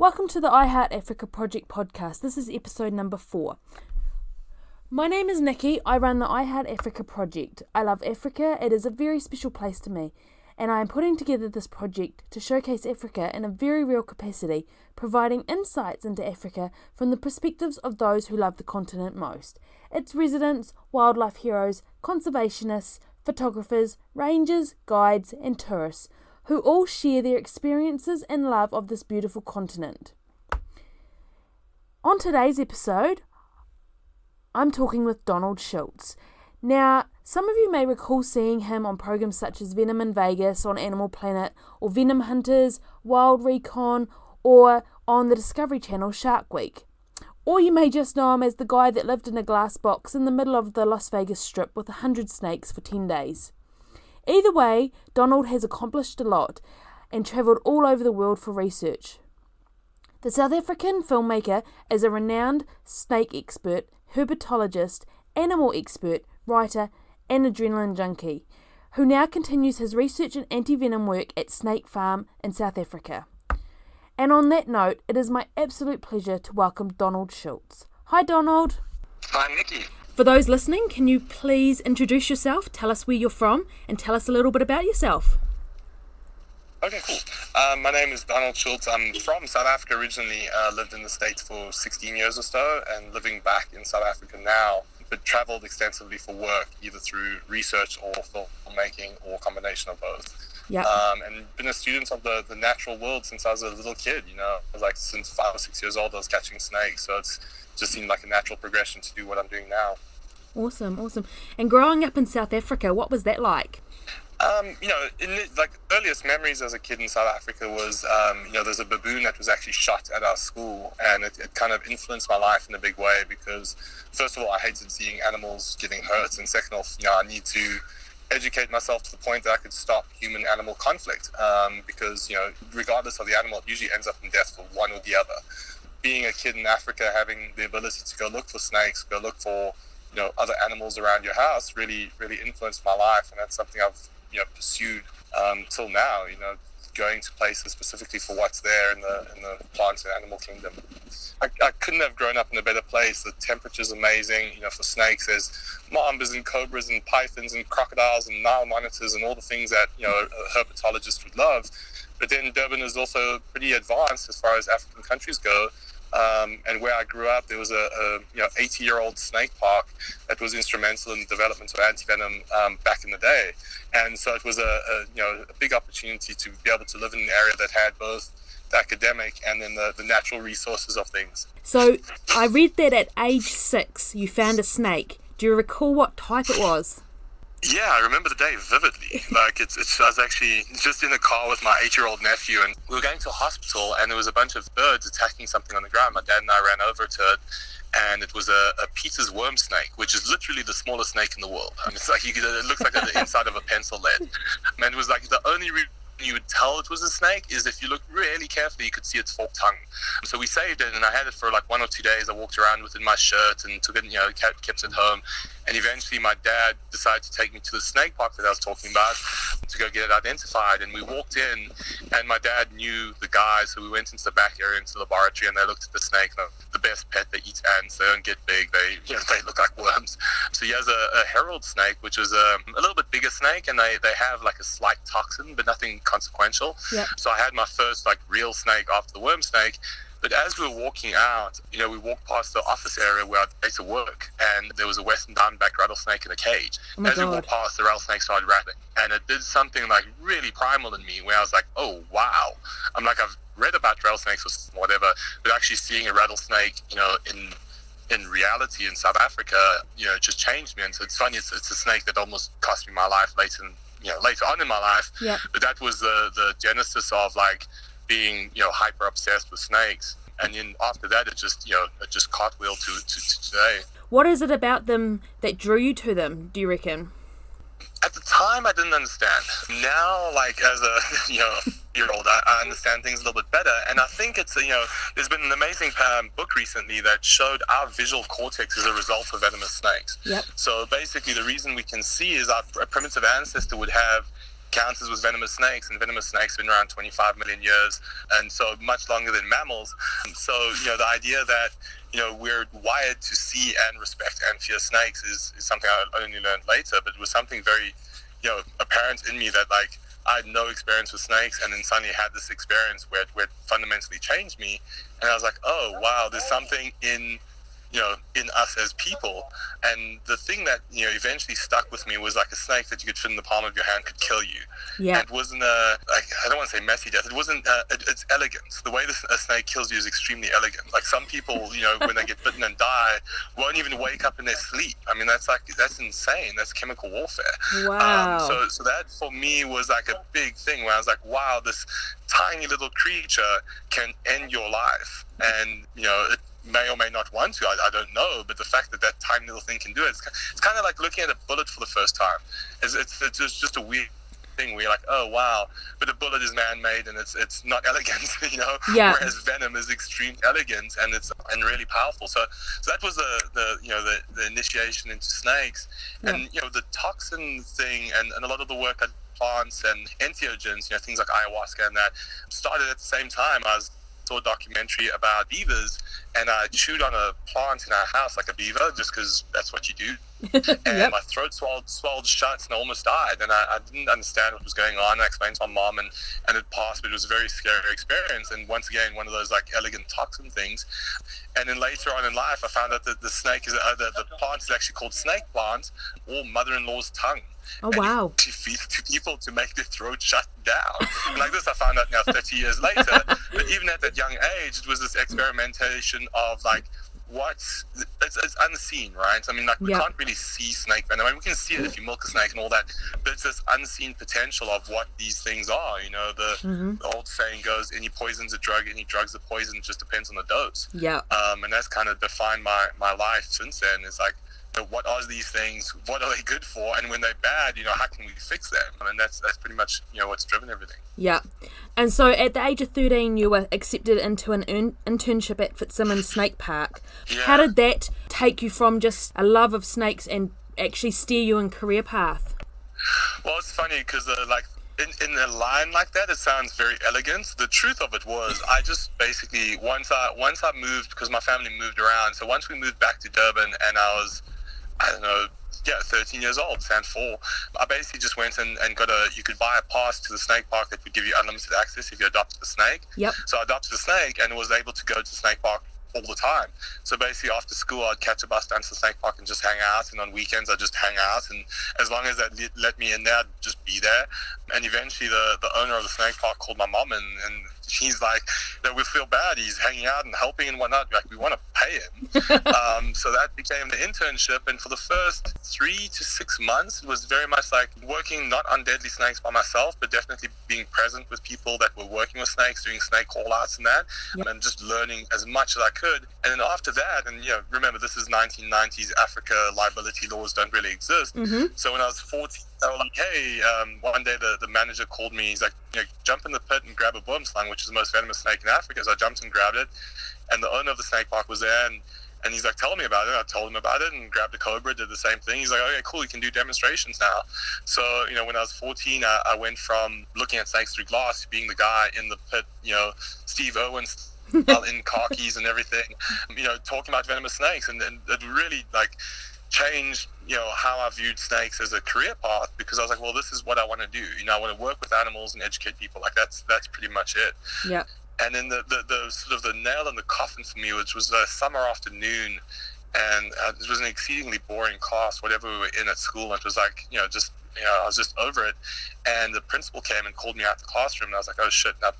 Welcome to the I Heart Africa Project podcast. This is episode number 4. My name is Nikki. I run the I Heart Africa Project. I love Africa. It is a very special place to me, and I am putting together this project to showcase Africa in a very real capacity, providing insights into Africa from the perspectives of those who love the continent most. Its residents, wildlife heroes, conservationists, photographers, rangers, guides, and tourists, who all share their experiences and love of this beautiful continent. On today's episode, I'm talking with Donald Schultz. Now, some of you may recall seeing him on programs such as Venom in Vegas on Animal Planet, or Venom Hunters, Wild Recon, or on the Discovery Channel Shark Week. Or you may just know him as the guy that lived in a glass box in the middle of the Las Vegas Strip with 100 snakes for 10 days. Either way, Donald has accomplished a lot and travelled all over the world for research. The South African filmmaker is a renowned snake expert, herpetologist, animal expert, writer, and adrenaline junkie, who now continues his research and anti-venom work at Snake Pharm in South Africa. And on that note, it is my absolute pleasure to welcome Donald Schultz. Hi, Donald. Hi, Nikki. For those listening, can you please introduce yourself, tell us where you're from, and tell us a little bit about yourself? Okay, cool. My name is Donald Schultz. I'm from South Africa originally, lived in the States for 16 years or so, and living back in South Africa now, but travelled extensively for work, either through research or filmmaking, or a combination of both. Yeah. And been a student of the natural world since I was a little kid, like since 5 or 6 years old I was catching snakes, so it's just seemed like a natural progression to do what I'm doing now. Awesome. And growing up in South Africa, what was that like? Earliest memories as a kid in South Africa was, there's a baboon that was actually shot at our school, and it kind of influenced my life in a big way because, first of all, I hated seeing animals getting hurt, and second off, I need to educate myself to the point that I could stop human-animal conflict, because, regardless of the animal, it usually ends up in death for one or the other. Being a kid in Africa, having the ability to go look for snakes, go look for, other animals around your house really, really influenced my life, and that's something I've, pursued till now, going to places specifically for what's there in the plant and animal kingdom. I couldn't have grown up in a better place. The temperature's amazing. For snakes, there's mambas and cobras and pythons and crocodiles and Nile monitors and all the things that, a herpetologist would love. But then Durban is also pretty advanced as far as African countries go. And where I grew up, there was a 80-year-old snake park that was instrumental in the development of anti-venom back in the day. And so it was a big opportunity to be able to live in an area that had both the academic and then the natural resources of things. So I read that at age 6 you found a snake. Do you recall what type it was? Yeah, I remember the day vividly. I was actually just in a car with my 8-year-old nephew, and we were going to a hospital, and there was a bunch of birds attacking something on the ground. My dad and I ran over to it, and it was a Peter's worm snake, which is literally the smallest snake in the world. I mean, it's like it looks like the inside of a pencil lead. And it was like the only reason you would tell it was a snake is if you look really carefully, you could see its forked tongue. So we saved it, and I had it for like 1 or 2 days. I walked around with it in my shirt and took it, kept it home. And eventually my dad decided to take me to the snake park that I was talking about to go get it identified. And we walked in, and my dad knew the guys, so we went into the back area, into the laboratory, and they looked at the snake. The best pet, they eat ants, they don't get big, they look like worms. So he has a herald snake, which is a little bit bigger snake, and they have like a slight toxin, but nothing consequential. Yep. So I had my first like real snake after the worm snake. But as we were walking out, we walked past the office area where I used to work, and there was a western diamondback rattlesnake in a cage. Oh as we walked past, the rattlesnake started rattling, and it did something like really primal in me, where I was like, oh wow. I'm like, I've read about rattlesnakes or whatever, but actually seeing a rattlesnake, in reality in South Africa, it just changed me. And so it's funny, it's a snake that almost cost me my life later on in my life. Yeah. But that was the genesis of like being hyper obsessed with snakes, and then after that it just cartwheeled to today. What is it about them that drew you to them, do you reckon? At the time I didn't understand. Now, like as a year-old, I understand things a little bit better, and I think it's there's been an amazing book recently that showed our visual cortex as a result of venomous snakes. Yep. So basically the reason we can see is our primitive ancestor would have encounters with venomous snakes, and venomous snakes have been around 25 million years, and so much longer than mammals. So, the idea that, we're wired to see and respect and fear snakes is something I only learned later, but it was something very, apparent in me that, like, I had no experience with snakes, and then suddenly had this experience where it fundamentally changed me, and I was like, oh, wow, there's something in us as people. And the thing that, eventually stuck with me was like a snake that you could fit in the palm of your hand could kill you. Yeah. And it wasn't I don't want to say messy death. It wasn't, it's elegant. The way a snake kills you is extremely elegant. Like some people, when they get bitten and die, won't even wake up in their sleep. I mean, that's insane. That's chemical warfare. Wow. So that for me was like a big thing where I was like, wow, this tiny little creature can end your life. And, it may or may not want to, I don't know, but the fact that tiny little thing can do it, it's kind of like looking at a bullet for the first time. It's just a weird thing where you're like, oh wow, but a bullet is man-made and it's not elegant, Yeah. Whereas venom is extreme elegance and really powerful. So that was the initiation into snakes. Yeah. And the toxin thing and a lot of the work at plants and entheogens, things like ayahuasca and that started at the same time. I saw a documentary about beavers, and I chewed on a plant in our house like a beaver, just because that's what you do. And Yep. my throat swelled shut, and I almost died. And I didn't understand what was going on. I explained to my mom, and it passed, but it was a very scary experience. And once again, one of those like elegant toxin things. And then later on in life, I found out that the snake is the plant is actually called snake plant, or mother-in-law's tongue. Oh, wow. And she feeds it to people to make their throat shut down. And like this, I found out now 30 years later. But even at that young age, it was this experimentation of like, it's unseen, right? I mean, like, we can't really see snake venom. I mean, we can see it if you milk a snake and all that, but it's this unseen potential of what these things are. The old saying goes, any poison's a drug, any drug's a poison, it just depends on the dose. Yeah. And that's kind of defined my life since then. It's like, what are these things? What are they good for? And when they're bad, how can we fix them? And that's pretty much, what's driven everything. Yeah. And so at the age of 13, you were accepted into an internship at Fitzsimmons Snake Park. Yeah. How did that take you from just a love of snakes and actually steer you in career path? Well, it's funny because in a line like that, it sounds very elegant. The truth of it was, I just basically, once I moved, because my family moved around, so once we moved back to Durban and I was, 13 years old, stand 4. I basically just went and got you could buy a pass to the snake park that would give you unlimited access if you adopted the snake. Yep. So I adopted the snake and was able to go to the snake park all the time. So basically after school, I'd catch a bus down to the snake park and just hang out. And on weekends, I'd just hang out. And as long as that let me in there, I'd just be there. And eventually the owner of the snake park called my mom and she's like, we feel bad. He's hanging out and helping and whatnot. Like, we want to pay him. So that became the internship. And for the first 3 to 6 months, it was very much like working not on deadly snakes by myself, but definitely being present with people that were working with snakes, doing snake call-outs and that, and just learning as much as I could. And then after that, and remember, this is 1990s Africa, liability laws don't really exist. Mm-hmm. So when I was 14, they were like, hey, one day the manager called me. He's like, jump in the pit and grab a boomslang, which is the most venomous snake in Africa. So I jumped and grabbed it. And the owner of the snake park was there. And he's like, tell me about it. I told him about it and grabbed a cobra, did the same thing. He's like, okay, cool, you can do demonstrations now. So, when I was 14, I went from looking at snakes through glass to being the guy in the pit, Steve Irwin's in khakis and everything, talking about venomous snakes. And it really, changed, how I viewed snakes as a career path, because I was like, well, this is what I want to do. I want to work with animals and educate people. Like, that's pretty much it. Yeah. And then the sort of the nail in the coffin for me, which was a summer afternoon, and it was an exceedingly boring class, whatever we were in at school. It was like, I was just over it. And the principal came and called me out the classroom, and I was like, oh shit, now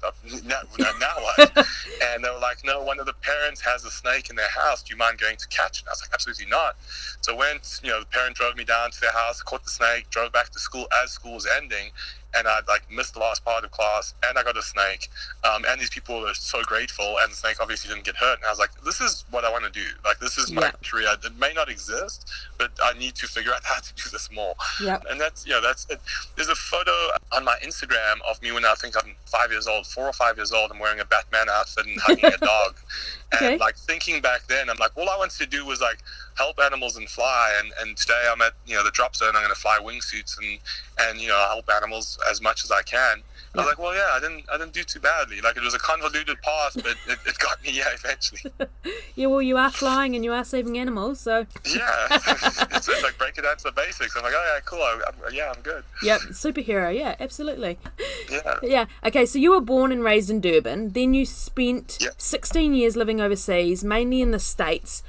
what? And they were like, no, one of the parents has a snake in their house. Do you mind going to catch it? And I was like, absolutely not. So I went, the parent drove me down to their house, caught the snake, drove back to school as school was ending. And I'd missed the last part of class, and I got a snake. And these people were so grateful, and the snake obviously didn't get hurt. And I was like, this is what I want to do. This is my career. It may not exist, but I need to figure out how to do this more. Yep. And that's it. There's a photo on my Instagram of me when I think I'm 5 years old, 4 or 5 years old. I'm wearing a Batman outfit and hugging a dog. Okay. And thinking back then, I'm like, all I wanted to do was help animals and fly. And today I'm at, the drop zone. I'm going to fly wingsuits and help animals as much as I can. I was like, well, yeah, I didn't do too badly. Like, it was a convoluted path, but it got me, eventually. Yeah, well, you are flying and you are saving animals, so... Yeah, it's like break it down to the basics. I'm like, oh, yeah, cool, I'm good. Yep, superhero, yeah, absolutely. Yeah. Yeah, okay, so you were born and raised in Durban, then you spent 16 years living overseas, mainly in the States,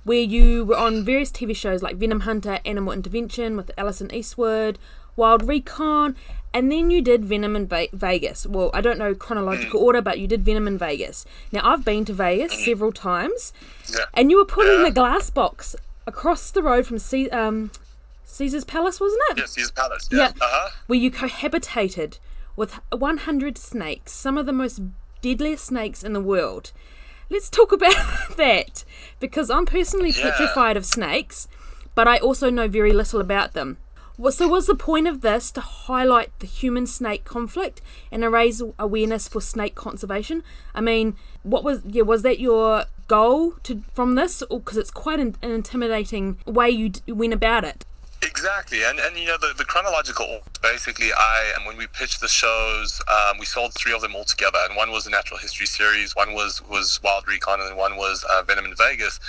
where you were on various TV shows like Venom Hunter, Animal Intervention with Alison Eastwood, Wild Recon, and then you did Venom in Vegas. Well, I don't know chronological order, but you did Venom in Vegas. Now, I've been to Vegas several times, and you were put in the glass box across the road from Caesar's Palace, wasn't it? Yeah, Caesar's Palace, yeah. Where you cohabitated with 100 snakes, some of the most deadliest snakes in the world. Let's talk about that, because I'm personally petrified of snakes, but I also know very little about them. So was the point of this to highlight the human-snake conflict and raise awareness for snake conservation? I mean, was that your goal from this? Because it's quite an intimidating way you went about it. Exactly, and the chronological order, basically, when we pitched the shows, we sold 3 of them all together, and one was a natural history series, one was Wild Recon, and then one was Venom in Vegas,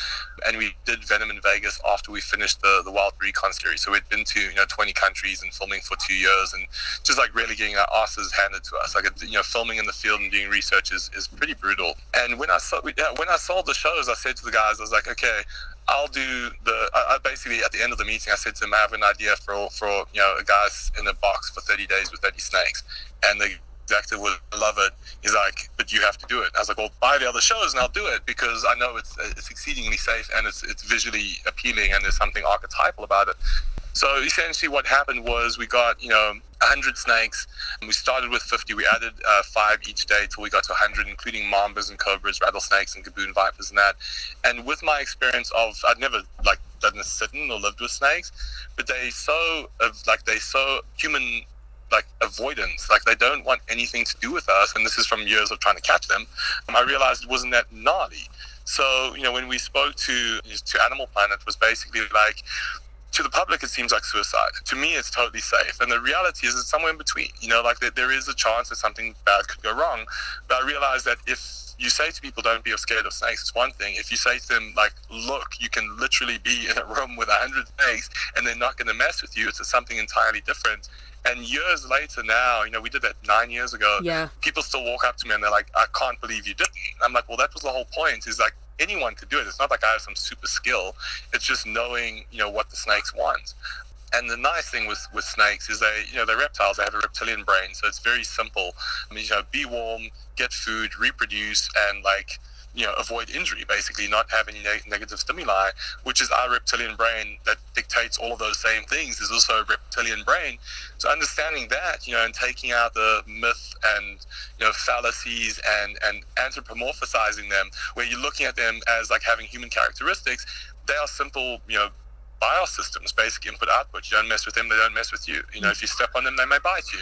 and we did Venom in Vegas after we finished the Wild Recon series. So we'd been to 20 countries and filming for 2 years, and just like really getting our asses handed to us. Like, filming in the field and doing research is pretty brutal. And when I sold the shows, I said to the guys, I was like, okay, I'll do I basically, at the end of the meeting, I said to him, I have an idea for a guy's in a box for 30 days with 30 snakes. And the executive would love it. He's like, but you have to do it. I was like, well, buy the other shows and I'll do it, because I know it's exceedingly safe and it's visually appealing and there's something archetypal about it. So essentially what happened was we got, 100 snakes, and we started with 50. We added 5 each day till we got to 100, including mambas and cobras, rattlesnakes and gaboon vipers and that. And with my experience I'd never done a sit-in or lived with snakes, but they so human avoidance, they don't want anything to do with us, and this is from years of trying to catch them. I realized it wasn't that gnarly. So when we spoke to Animal Planet, it was basically like, to the public, it seems like suicide. To me, it's totally safe. And the reality is it's somewhere in between. There is a chance that something bad could go wrong. But I realized that if you say to people, don't be scared of snakes, it's one thing. If you say to them, look, you can literally be in a room with 100 snakes and they're not going to mess with you, it's something entirely different. And years later now, we did that 9 years ago. Yeah. People still walk up to me and they're like, I can't believe you did it. I'm like, well, that was the whole point, is anyone could do it. It's not like I have some super skill. It's just knowing, what the snakes want. And the nice thing with snakes is they're reptiles. They have a reptilian brain, so it's very simple. I mean, be warm, get food, reproduce, and avoid injury, basically, not have any negative stimuli, which is our reptilian brain that dictates all of those same things. There's also a reptilian brain. So understanding that, and taking out the myth and, fallacies and anthropomorphizing them, where you're looking at them as having human characteristics, they are simple, biosystems, basic input output. You don't mess with them, they don't mess with you. If you step on them, they may bite you.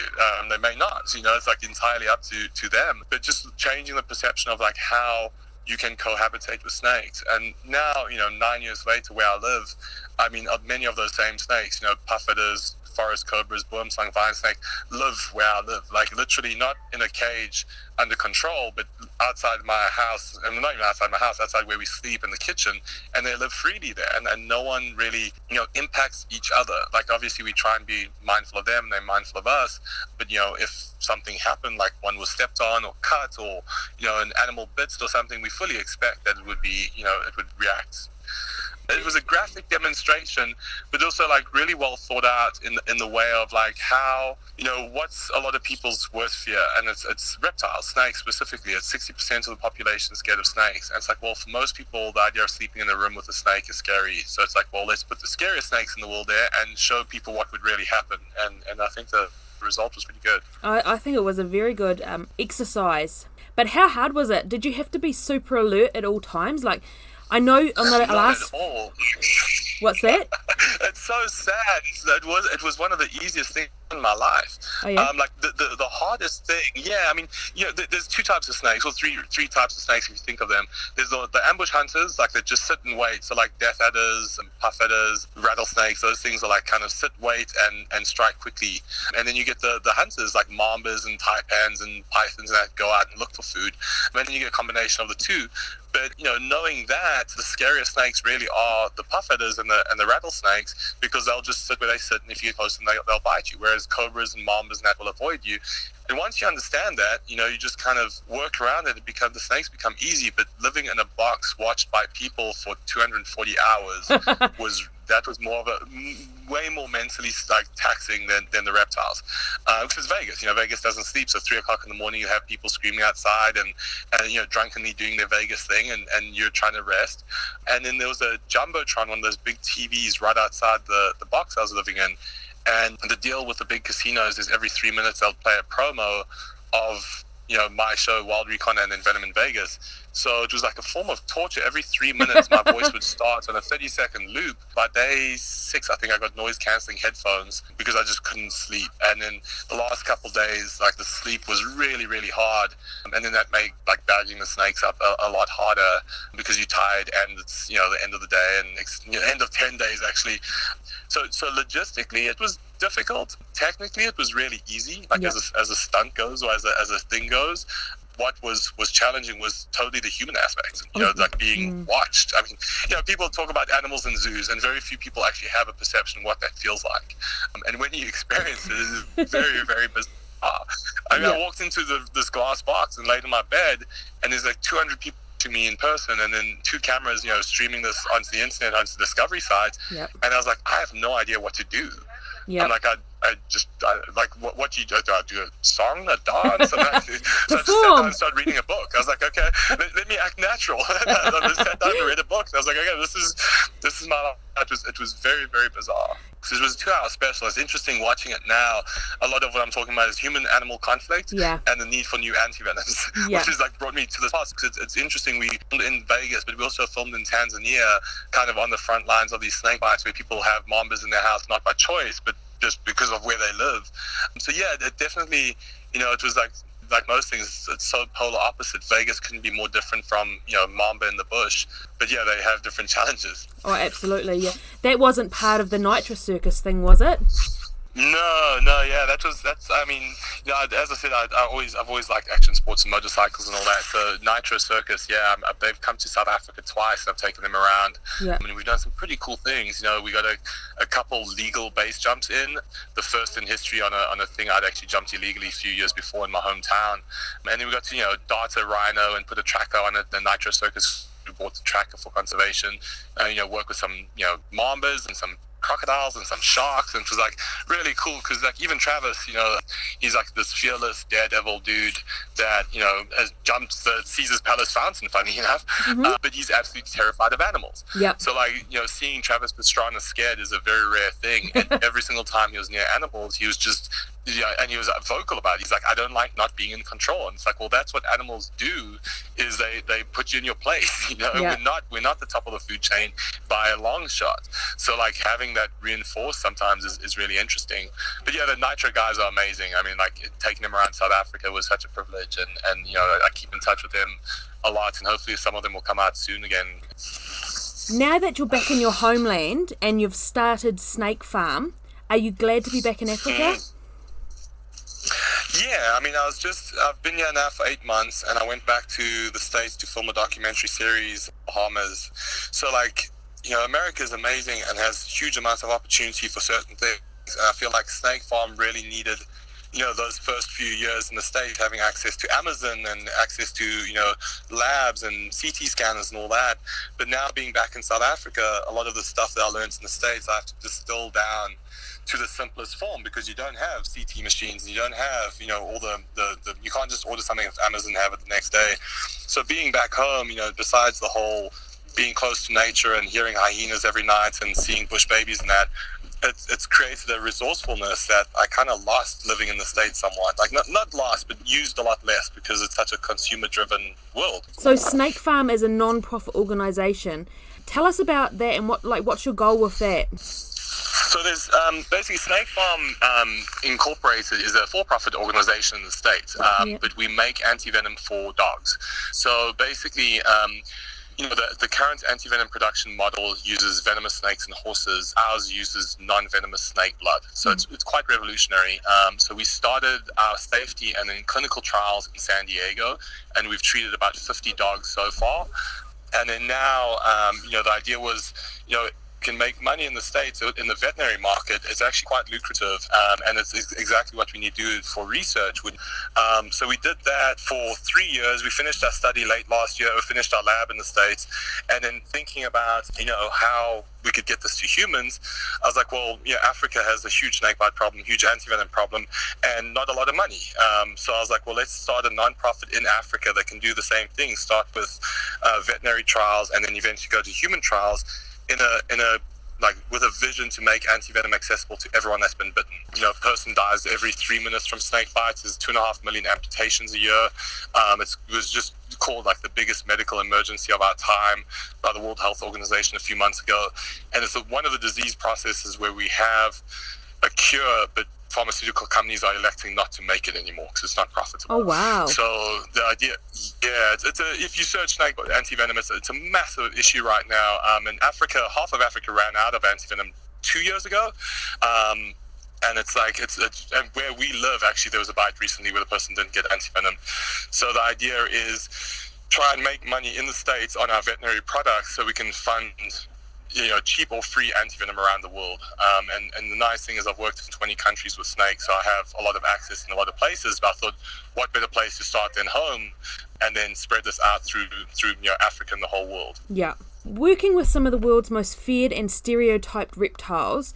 They may not. It's entirely up to them. But just changing the perception of how you can cohabitate with snakes. And now, 9 years later, where I live, I mean, many of those same snakes, puff adders, forest cobras, boomslang, vine snake, live where I live. Literally not in a cage under control, but outside my house, and not even outside my house, outside where we sleep in the kitchen, and they live freely there, and no one really, impacts each other. Obviously we try and be mindful of them, and they're mindful of us, but, if something happened, one was stepped on or cut, or, an animal bit or something, we fully expect that it would be, it would react. It was a graphic demonstration, but also really well thought out in the way of how, what's a lot of people's worst fear, and it's reptiles, snakes specifically. It's 60% of the population is scared of snakes, and it's well, for most people, the idea of sleeping in a room with a snake is scary. So it's well, let's put the scariest snakes in the world there and show people what would really happen, and I think the result was pretty good. I think it was a very good exercise. But how hard was it? Did you have to be super alert at all times? I know on the last... Not at all. What's that? It's so sad. It was one of the easiest things in my life. Oh, yeah? Like the hardest thing, yeah, I mean, there's two types of snakes, or three types of snakes if you think of them. There's the ambush hunters, like that just sit and wait. So like death adders, puff adders, rattlesnakes, those things are like kind of sit, wait, and strike quickly. And then you get the hunters like mambas and taipans and pythons that go out and look for food. And then you get a combination of the two. But knowing that, the scariest snakes really are the puff adders and the rattlesnakes, because they'll just sit where they sit, and if you get close to them, they'll bite you. Whereas cobras and mambas and that will avoid you. And once you understand that, you just kind of work around it. The snakes become easy. But living in a box watched by people for 240 hours was more of a way more mentally like taxing than the reptiles. Because Vegas, Vegas doesn't sleep. So 3 o'clock in the morning, you have people screaming outside and drunkenly doing their Vegas thing, and you're trying to rest. And then there was a jumbotron, one of those big TVs right outside the box I was living in. And the deal with the big casinos is every 3 minutes they'll play a promo of my show Wild Recon and then Venom in Vegas. So it was like a form of torture. Every 3 minutes my voice would start on a 30-second loop. By day 6, I think I got noise cancelling headphones because I just couldn't sleep. And then the last couple days, like the sleep was really, really hard. And then that made like bagging the snakes up a lot harder because you're tired, and it's the end of the day, and end of 10 days actually. So logistically it was difficult. Technically it was really easy, like as a stunt goes, or as a thing goes. What was challenging was totally the human aspect, like being watched. I mean, people talk about animals in zoos, and very few people actually have a perception of what that feels like. And when you experience it, it is very, very bizarre. I mean, I walked into this glass box and laid in my bed, and there's like 200 people to me in person, and then 2 cameras, streaming this onto the internet, onto the Discovery sites. And I was like, I have no idea what to do. I'm like, I like, what do you do? Do I do a song, a dance? So I just sat down and started reading a book. I was like, okay, let me act natural. I just sat down and read a book. And I was like, okay, this is my life. It was very, very bizarre. Because it was a 2-hour special. It's interesting watching it now. A lot of what I'm talking about is human-animal conflict and the need for new anti-venoms, which has like brought me to the past. Because it's interesting. We filmed in Vegas, but we also filmed in Tanzania, kind of on the front lines of these snake bites, where people have mambas in their house, not by choice, but just because of where they live. So yeah, it definitely, it was like most things, it's so polar opposite. Vegas couldn't be more different from, mamba in the bush. But yeah, they have different challenges. Oh, absolutely, yeah. That wasn't part of the Nitro Circus thing, was it? No, yeah, I mean, as I said, I've always liked action sports and motorcycles and all that. So Nitro Circus, they've come to South Africa twice, and I've taken them around. I mean, we've done some pretty cool things. We got a couple legal base jumps in, the first in history on a thing I'd actually jumped illegally a few years before in my hometown. And then we got to, dart a rhino and put a tracker on it. The Nitro Circus, we bought the tracker for conservation, work with some, mambas and some crocodiles and some sharks, and it was like really cool because like even Travis, he's like this fearless daredevil dude that has jumped the Caesar's Palace fountain, funny enough, but he's absolutely terrified of animals. So like seeing Travis Pastrana scared is a very rare thing, and every single time he was near animals, he was just and he was vocal about it. He's like, I don't like not being in control. And it's like, well, that's what animals do, is they put you in your place. We're not the top of the food chain by a long shot. So like having that reinforced sometimes is really interesting. But yeah, the Nitro guys are amazing. I mean, like taking them around South Africa was such a privilege, and I keep in touch with them a lot, and hopefully some of them will come out soon again. Now that you're back in your homeland and you've started Snake Pharm, are you glad to be back in Africa? Yeah, I mean, I've been here now for 8 months, and I went back to the States to film a documentary series, Bahamas. So like, America is amazing and has huge amounts of opportunity for certain things. And I feel like Snake Pharm really needed, those first few years in the States, having access to Amazon and access to, labs and CT scanners and all that. But now being back in South Africa, a lot of the stuff that I learned in the States, I have to distill down to the simplest form, because you don't have CT machines, and you don't have, all the you can't just order something off Amazon and have it the next day. So being back home, besides the whole being close to nature and hearing hyenas every night and seeing bush babies and that, it's created a resourcefulness that I kind of lost living in the States somewhat. Like not lost, but used a lot less, because it's such a consumer-driven world. So Snake Pharm is a non-profit organisation. Tell us about that, and what's your goal with that? So there's basically Snake Pharm Incorporated is a for-profit organization in the States, but we make anti-venom for dogs. So basically, the current anti-venom production model uses venomous snakes in horses. Ours uses non-venomous snake blood. So it's quite revolutionary. So we started our safety and then clinical trials in San Diego, and we've treated about 50 dogs so far. And then now, the idea was, can make money in the States in the veterinary market. It's actually quite lucrative, and it's exactly what we need to do for research. So we did that for 3 years. We finished our study late last year. We finished our lab in the States, and then thinking about how we could get this to humans, I was like, well, Africa has a huge snakebite problem, huge anti-venom problem, and not a lot of money. So I was like, well, let's start a non-profit in Africa that can do the same thing. Start with veterinary trials, and then eventually go to human trials. With a vision to make anti-venom accessible to everyone that's been bitten. A person dies every 3 minutes from snake bites. There's 2.5 million amputations a year. It was just called like the biggest medical emergency of our time by the World Health Organization a few months ago. And it's one of the disease processes where we have a cure, but pharmaceutical companies are electing not to make it anymore because it's not profitable. Oh, wow. So the idea, if you search snake anti-venom, it's a massive issue right now. In Africa, half of Africa ran out of anti-venom 2 years ago. And and where we live, actually, there was a bite recently where the person didn't get anti-venom. So the idea is try and make money in the States on our veterinary products so we can fund cheap or free anti-venom around the world. And the nice thing is I've worked in 20 countries with snakes, so I have a lot of access in a lot of places, but I thought, what better place to start than home and then spread this out through Africa and the whole world. Yeah. Working with some of the world's most feared and stereotyped reptiles,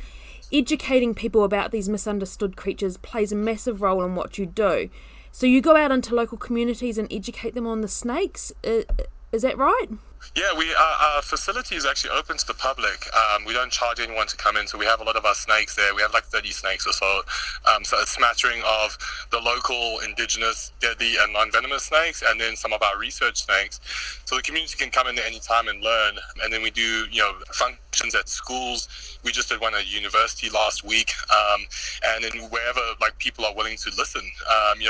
educating people about these misunderstood creatures plays a massive role in what you do. So you go out into local communities and educate them on the snakes. Is that right? Yeah, our facility is actually open to the public. We don't charge anyone to come in, so we have a lot of our snakes there. We have like 30 snakes or so. So a smattering of the local, indigenous, deadly and non-venomous snakes, and then some of our research snakes. So the community can come in there anytime and learn. And then we do, functions at schools. We just did one at university last week. And then wherever people are willing to listen.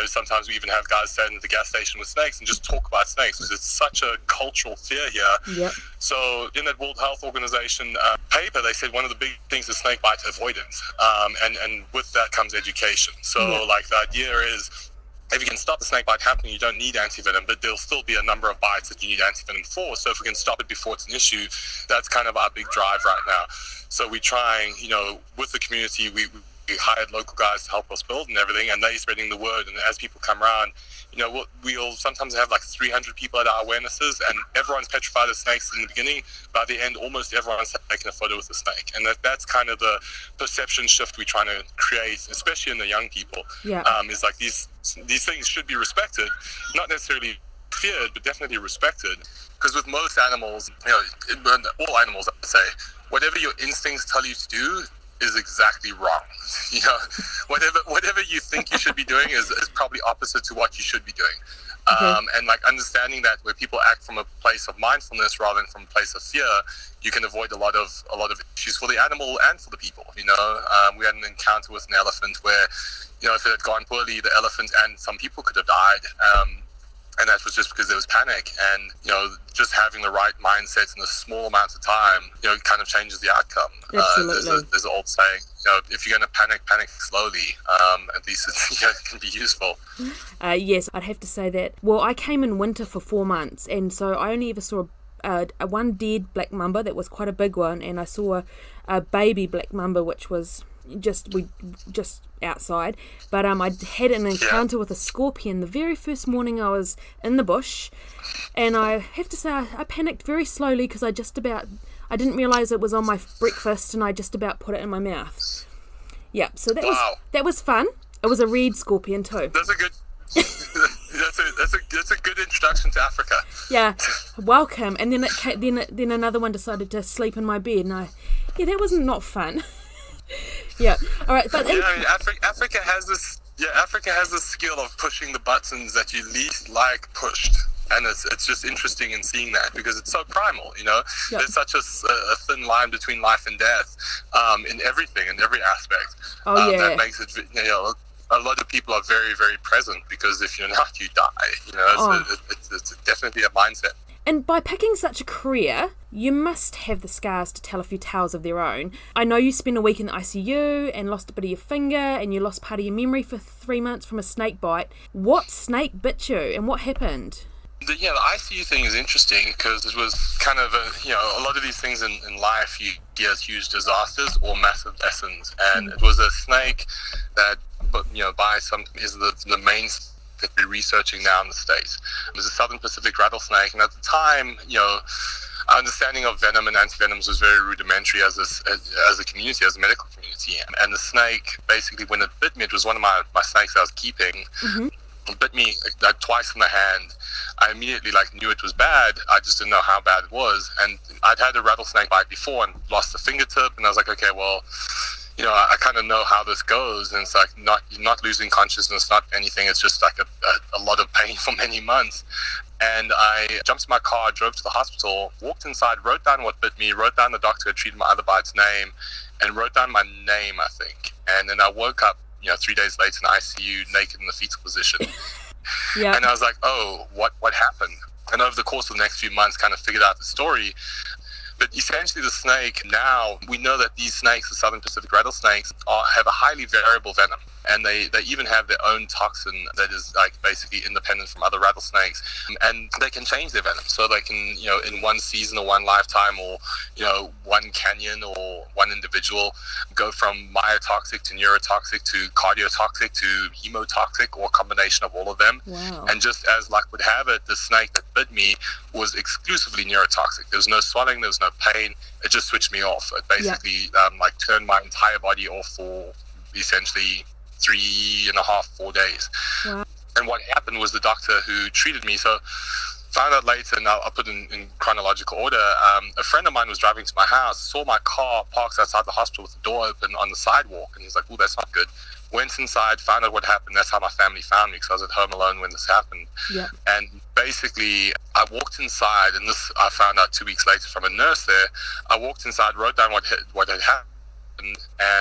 Sometimes we even have guys stand at the gas station with snakes and just talk about snakes because it's such a cultural fear here. Yep. So in that World Health Organization paper, they said one of the big things is snake bite avoidance, and with that comes education. So the idea is, if you can stop the snake bite happening, you don't need anti-venom, but there'll still be a number of bites that you need anti-venom for. So if we can stop it before it's an issue, that's kind of our big drive right now. So we're trying, with the community, we hired local guys to help us build and everything, and they're spreading the word. And as people come around, we'll sometimes have 300 people at our awarenesses, and everyone's petrified of snakes in the beginning. By the end, almost everyone's taken a photo with a snake, and that's kind of the perception shift we're trying to create, especially in the young people. Yeah. Is these things should be respected, not necessarily feared, but definitely respected. Because with most animals, all animals, I'd say, whatever your instincts tell you to do is exactly wrong. Whatever you think you should be doing is probably opposite to what you should be doing. And understanding that where people act from a place of mindfulness rather than from a place of fear, you can avoid a lot of issues for the animal and for the people. We had an encounter with an elephant where, if it had gone poorly, the elephant and some people could have died. And that was just because there was panic, and just having the right mindset in a small amount of time, kind of changes the outcome. Absolutely. There's an old saying, if you're going to panic slowly. At least it can be useful. Yes, I'd have to say that. Well, I came in winter for 4 months, and so I only ever saw a one dead black mamba that was quite a big one, and I saw a baby black mamba which was just outside, but I had an encounter with a scorpion the very first morning I was in the bush, and I have to say I panicked very slowly because I didn't realise it was on my breakfast, and I just about put it in my mouth. Yeah, so that was fun. It was a red scorpion too. That's a good that's a good introduction to Africa. Yeah, welcome. And then another one decided to sleep in my bed, and that was not fun. Yeah. All right. But Africa has this skill of pushing the buttons that you least like pushed. And it's just interesting in seeing that because it's so primal, Yep. There's such a thin line between life and death in everything, in every aspect. That makes it, a lot of people are very, very present because if you're not, you die, it's definitely a mindset. And by picking such a career, you must have the scars to tell a few tales of their own. I know you spent a week in the ICU and lost a bit of your finger and you lost part of your memory for 3 months from a snake bite. What snake bit you and what happened? The ICU thing is interesting because it was kind of a lot of these things in life, you get huge disasters or massive lessons. And it was a snake that, by some, is the main that we're researching now in the States. It was a Southern Pacific rattlesnake, and at the time, our understanding of venom and anti-venoms was very rudimentary as a community, as a medical community. And the snake, basically, when it bit me, it was one of my snakes I was keeping. It bit me twice in the hand. I immediately knew it was bad. I just didn't know how bad it was. And I'd had a rattlesnake bite before and lost a fingertip, and I was like, okay, well, I kind of know how this goes, and it's you're not losing consciousness, not anything. It's just a lot of pain for many months. And I jumped in my car, drove to the hospital, walked inside, wrote down what bit me, wrote down the doctor who treated my other bite's name, and wrote down my name, I think. And then I woke up, 3 days later in the ICU, naked in the fetal position. And I was like, oh, what happened? And over the course of the next few months, kind of figured out the story. But essentially the snake, now we know that these snakes, the Southern Pacific rattlesnakes, have a highly variable venom. And they even have their own toxin that is basically independent from other rattlesnakes. And they can change their venom. So they can, in one season or one lifetime or, one canyon or one individual go from myotoxic to neurotoxic to cardiotoxic to hemotoxic or a combination of all of them. Wow. And just as luck would have it, the snake that bit me was exclusively neurotoxic. There was no swelling, there was no pain. It just switched me off. It basically turned my entire body off for essentially 3.5, 4 days. Wow. And what happened was the doctor who treated me, so found out later, and I'll put it in chronological order, a friend of mine was driving to my house, saw my car parked outside the hospital with the door open on the sidewalk, and he's like, oh, that's not good. Went inside, found out what happened. That's how my family found me, because I was at home alone when this happened. Yeah. And basically, I walked inside, and this I found out 2 weeks later from a nurse there. I walked inside, wrote down what had happened,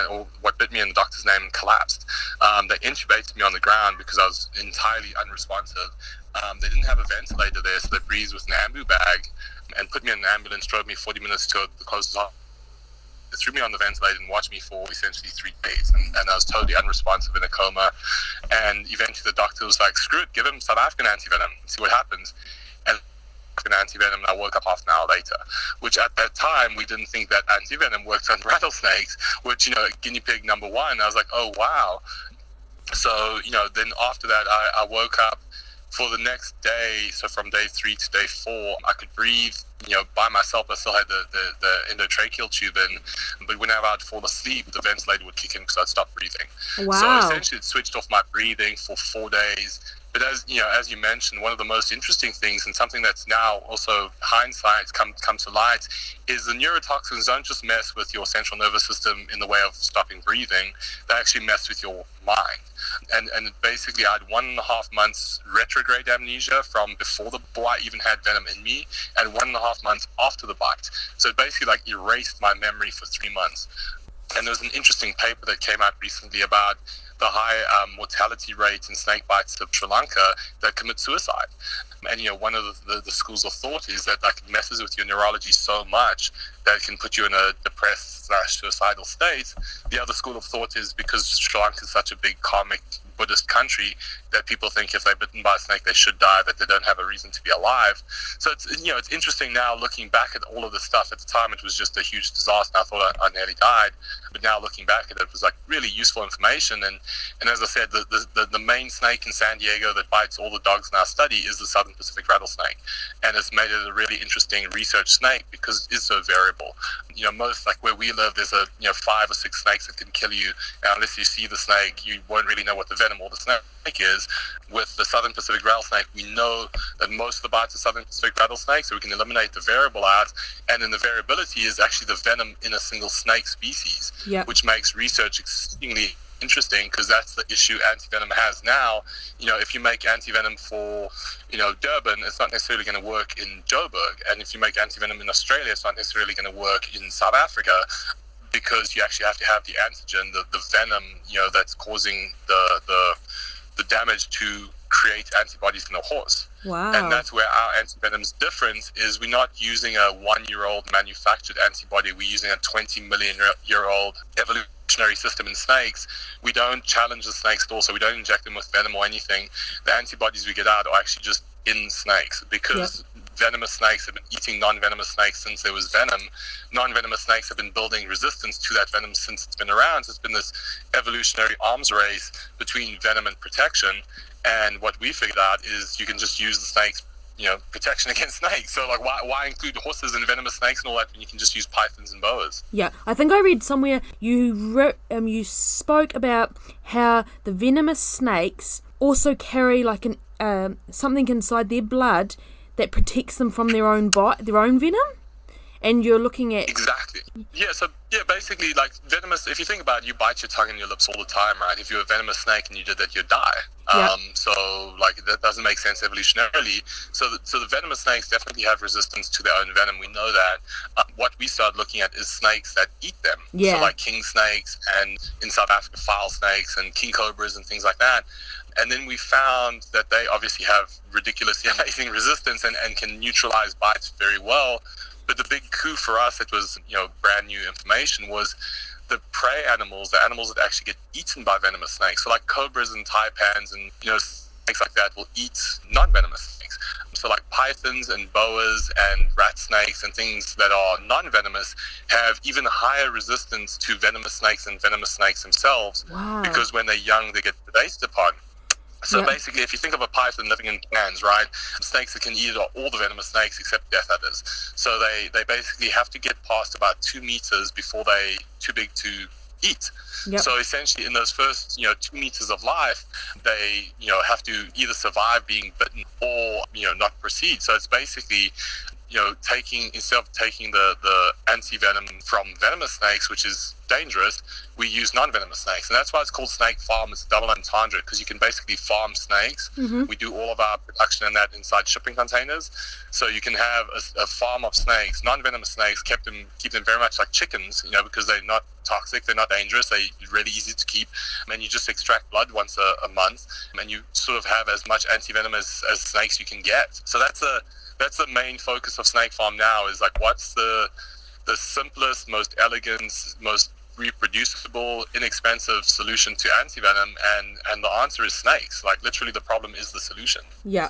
or what bit me in the doctor's name, and collapsed. They intubated me on the ground because I was entirely unresponsive. They didn't have a ventilator there, so they breathed with an ambu bag and put me in an ambulance, drove me 40 minutes to the closest hospital. They threw me on the ventilator and watched me for essentially 3 days, and I was totally unresponsive in a coma. And eventually the doctor was like, screw it, give him South African anti-venom, see what happens. And anti-venom, and I woke up half an hour later, which at that time we didn't think that anti-venom worked on rattlesnakes, which, guinea pig number one. I was like, oh wow. So, then after that I woke up for the next day. So from day 3 to day 4, I could breathe, by myself. I still had the endotracheal tube in, but whenever I'd fall asleep, the ventilator would kick in because I'd stop breathing. Wow. So essentially it switched off my breathing for 4 days. But as you mentioned, one of the most interesting things, and something that's now also hindsight come to light, is the neurotoxins don't just mess with your central nervous system in the way of stopping breathing. They actually mess with your mind. And basically, I had 1.5 months retrograde amnesia from before I even had venom in me, and 1.5 months after the bite. So it basically erased my memory for 3 months. And there was an interesting paper that came out recently about the high mortality rate in snake bites of Sri Lanka that commit suicide. And, one of the schools of thought is that it messes with your neurology so much that it can put you in a depressed/suicidal state. The other school of thought is because Sri Lanka is such a big karmic Buddhist country that people think if they're bitten by a snake they should die, that they don't have a reason to be alive. So it's interesting now looking back at all of this stuff. At the time it was just a huge disaster. I thought I nearly died, but now looking back at it, it was really useful information. And as I said, the main snake in San Diego that bites all the dogs in our study is the Southern Pacific rattlesnake, and it's made it a really interesting research snake because it is so variable. Most where we live, there's 5 or 6 snakes that can kill you. Now, unless you see the snake, you won't really know what the venom or the snake is. With the Southern Pacific rattlesnake, we know that most of the bites are Southern Pacific rattlesnakes, so we can eliminate the variable out. And then the variability is actually the venom in a single snake species, which makes research extremely interesting because that's the issue anti-venom has now. If you make anti-venom for, Durban, it's not necessarily going to work in Joburg. And if you make anti-venom in Australia, it's not necessarily going to work in South Africa, because you actually have to have the antigen, the venom, that's causing the damage to create antibodies in the horse. Wow. And that's where our antivenom's difference is. We're not using a 1-year-old manufactured antibody. We're using a 20 million year old evolutionary system in snakes. We don't challenge the snakes at all, so we don't inject them with venom or anything. The antibodies we get out are actually just in snakes, because venomous snakes have been eating non-venomous snakes since there was venom. Non-venomous snakes have been building resistance to that venom since it's been around. So it's been this evolutionary arms race between venom and protection. And what we figured out is you can just use the snakes, protection against snakes. So why include horses and venomous snakes and all that when you can just use pythons and boas? Yeah, I think I read somewhere you spoke about how the venomous snakes also carry like an something inside their blood that protects them from their own venom. And you're looking at... Exactly. Yeah, so basically, like, venomous, if you think about it, you bite your tongue and your lips all the time, right? If you're a venomous snake and you did that, you'd die. So, that doesn't make sense evolutionarily. So the venomous snakes definitely have resistance to their own venom. We know that. What we started looking at is snakes that eat them. Yeah. So, like king snakes, and in South Africa, file snakes and king cobras and things like that. And then we found that they obviously have ridiculously amazing resistance and can neutralize bites very well. But the big coup for us, that was, brand new information, was the prey animals, the animals that actually get eaten by venomous snakes. So like cobras and taipans and, snakes like that will eat non-venomous snakes. So like pythons and boas and rat snakes and things that are non-venomous have even higher resistance to venomous snakes than venomous snakes themselves. Wow. Because when they're young, they get predated upon. So basically, if you think of a python living in cans, right, snakes that can eat are all the venomous snakes except death adder. So they basically have to get past about 2 meters before they're too big to eat. Yep. So essentially, in those first 2 meters of life, they have to either survive being bitten or not proceed. So it's basically instead of taking the anti-venom from venomous snakes, which is dangerous, we use non-venomous snakes. And that's why it's called Snake Pharm. It's a double entendre, because you can basically farm snakes. Mm-hmm. We do all of our production and that inside shipping containers. So you can have a farm of snakes, non-venomous snakes, keep them very much like chickens, because they're not toxic, they're not dangerous, they're really easy to keep. And you just extract blood once a month, and you sort of have as much anti-venom as snakes you can get. So that's the main focus of Snake Pharm now, is like, what's the simplest, most elegant, most reproducible, inexpensive solution to anti-venom, and the answer is snakes. Like, literally, the problem is the solution. Yeah.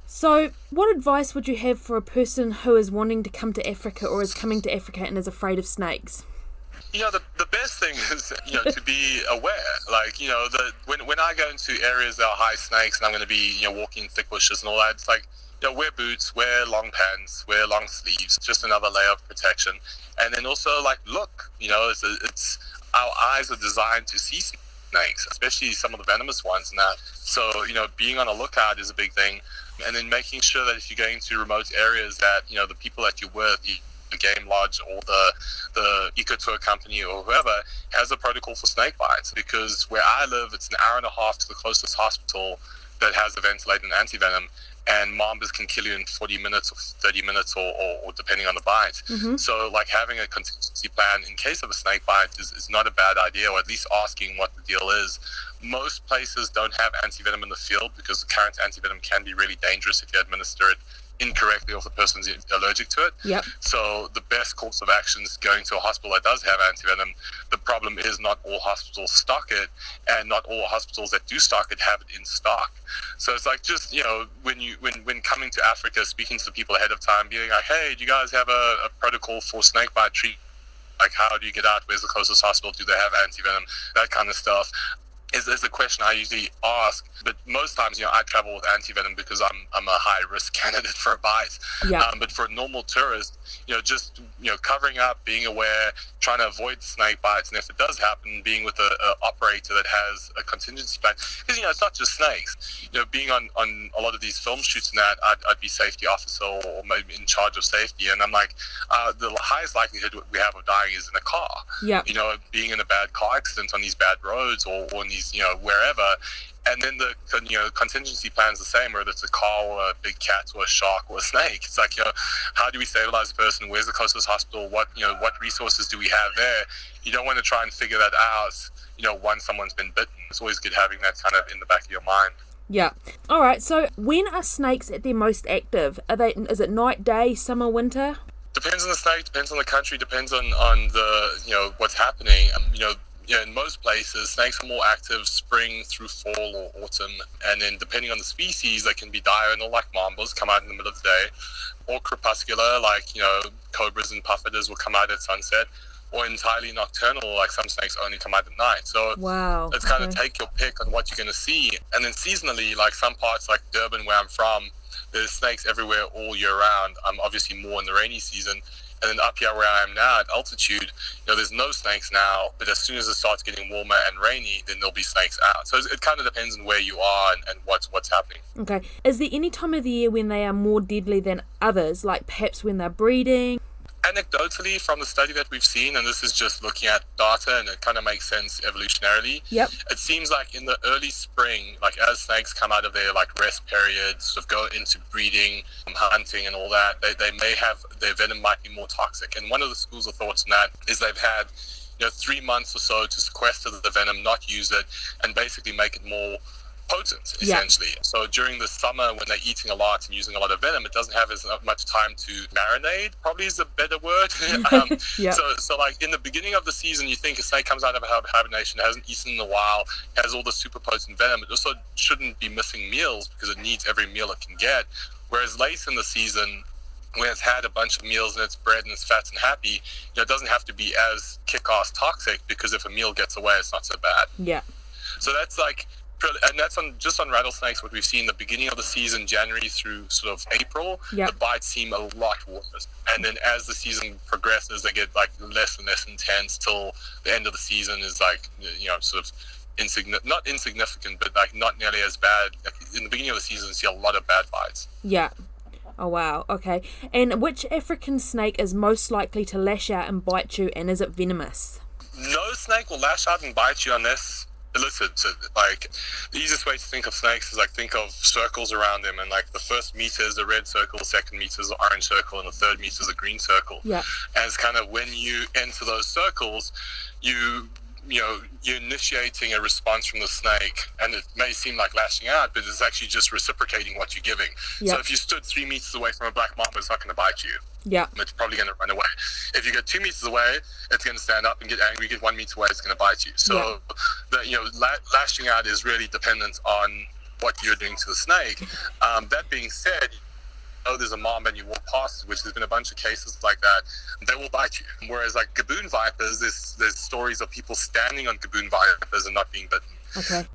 So what advice would you have for a person who is wanting to come to Africa or is coming to Africa and is afraid of snakes? The best thing is, to be aware. Like, when I go into areas that are high snakes and I'm going to be, walking thick bushes and all that, it's like, wear boots, wear long pants, wear long sleeves, just another layer of protection. And then also, like, look, it's our eyes are designed to see snakes, especially some of the venomous ones and that. So, being on a lookout is a big thing. And then making sure that if you're going to remote areas that, the people that you're with, the game lodge or the eco tour company or whoever, has a protocol for snake bites. Because where I live, it's an hour and a half to the closest hospital that has a ventilated anti-venom. And mambas can kill you in 40 minutes or 30 minutes or depending on the bite. Mm-hmm. So, like, having a contingency plan in case of a snake bite is not a bad idea, or at least asking what the deal is. Most places don't have anti-venom in the field because the current anti-venom can be really dangerous if you administer it incorrectly or if the person's allergic to it. Yep. So the best course of action is going to a hospital that does have anti-venom. The problem is not all hospitals stock it, and not all hospitals that do stock it have it in stock. So it's like, just, when coming to Africa, speaking to the people ahead of time, being like, hey, do you guys have a protocol for snake bite treatment? Like, how do you get out? Where's the closest hospital? Do they have anti-venom? That kind of stuff is a question I usually ask. But most times, I travel with anti-venom because I'm a high-risk candidate for a bite. Yeah. But for a normal tourist, just covering up, being aware, trying to avoid snake bites, and if it does happen, being with an operator that has a contingency plan. Because it's not just snakes. Being on a lot of these film shoots and that, I'd be safety officer or maybe in charge of safety, and I'm like, the highest likelihood we have of dying is in a car. Yeah. Being in a bad car accident on these bad roads or in these wherever. And then the contingency plan is the same, whether it's a car or a big cat or a shark or a snake. It's like, how do we stabilize the person? Where's the closest hospital? What resources do we have there? You don't want to try and figure that out, once someone's been bitten. It's always good having that kind of in the back of your mind. Yeah. All right. So when are snakes at their most active? Is it night, day, summer, winter? Depends on the snake, depends on the country, depends on the, what's happening. In most places, snakes are more active spring through fall or autumn, and then depending on the species, they can be diurnal like mambas, come out in the middle of the day, or crepuscular like cobras and pufferers will come out at sunset, or entirely nocturnal like some snakes only come out at night. So wow, it's kind of take your pick on what you're going to see. And then seasonally, like some parts like Durban where I'm from, there's snakes everywhere all year round. I'm obviously more in the rainy season. And then up here where I am now at altitude, there's no snakes now, but as soon as it starts getting warmer and rainy, then there'll be snakes out. So it kind of depends on where you are and what's happening. Okay. Is there any time of the year when they are more deadly than others, like perhaps when they're breeding? Anecdotally, from the study that we've seen, and this is just looking at data, and it kind of makes sense evolutionarily. Yep. It seems like in the early spring, like as snakes come out of their like rest periods, sort of go into breeding, hunting, and all that, they may have their venom might be more toxic. And one of the schools of thoughts in that is they've had 3 months or so to sequester the venom, not use it, and basically make it more potent, essentially. Yeah. So during the summer when they're eating a lot and using a lot of venom, it doesn't have as much time to marinate, probably is a better word. Yeah. So like in the beginning of the season, you think a snake comes out of hibernation, hasn't eaten in a while, has all the super potent venom. It also shouldn't be missing meals because it needs every meal it can get. Whereas late in the season, when it's had a bunch of meals and it's bred and it's fat and happy, it doesn't have to be as kick-ass toxic because if a meal gets away, it's not so bad. Yeah. So that's like, and that's just on rattlesnakes, what we've seen the beginning of the season, January through sort of April, yep. The bites seem a lot worse. And then as the season progresses, they get like less and less intense till the end of the season is like, sort of not insignificant, but like not nearly as bad. Like in the beginning of the season, you see a lot of bad bites. Yeah. Oh, wow. Okay. And which African snake is most likely to lash out and bite you, and is it venomous? No snake will lash out and bite you unless illicit. So, like, the easiest way to think of snakes is like think of circles around them, and like the first meter is a red circle, the second meter is an orange circle, and the third meter is a green circle. Yeah. And it's kind of when you enter those circles, you're initiating a response from the snake, and it may seem like lashing out, but it's actually just reciprocating what you're giving. Yep. So if you stood 3 meters away from a black mamba, it's not going to bite you. Yeah. It's probably going to run away. If you get 2 meters away, it's going to stand up and get angry. You get 1 meter away, it's going to bite you. So, lashing out is really dependent on what you're doing to the snake. That being said, there's a mamba and you walk past it, which there's been a bunch of cases like that, they will bite you. Whereas like gaboon vipers, there's stories of people standing on gaboon vipers and not being bitten. Okay.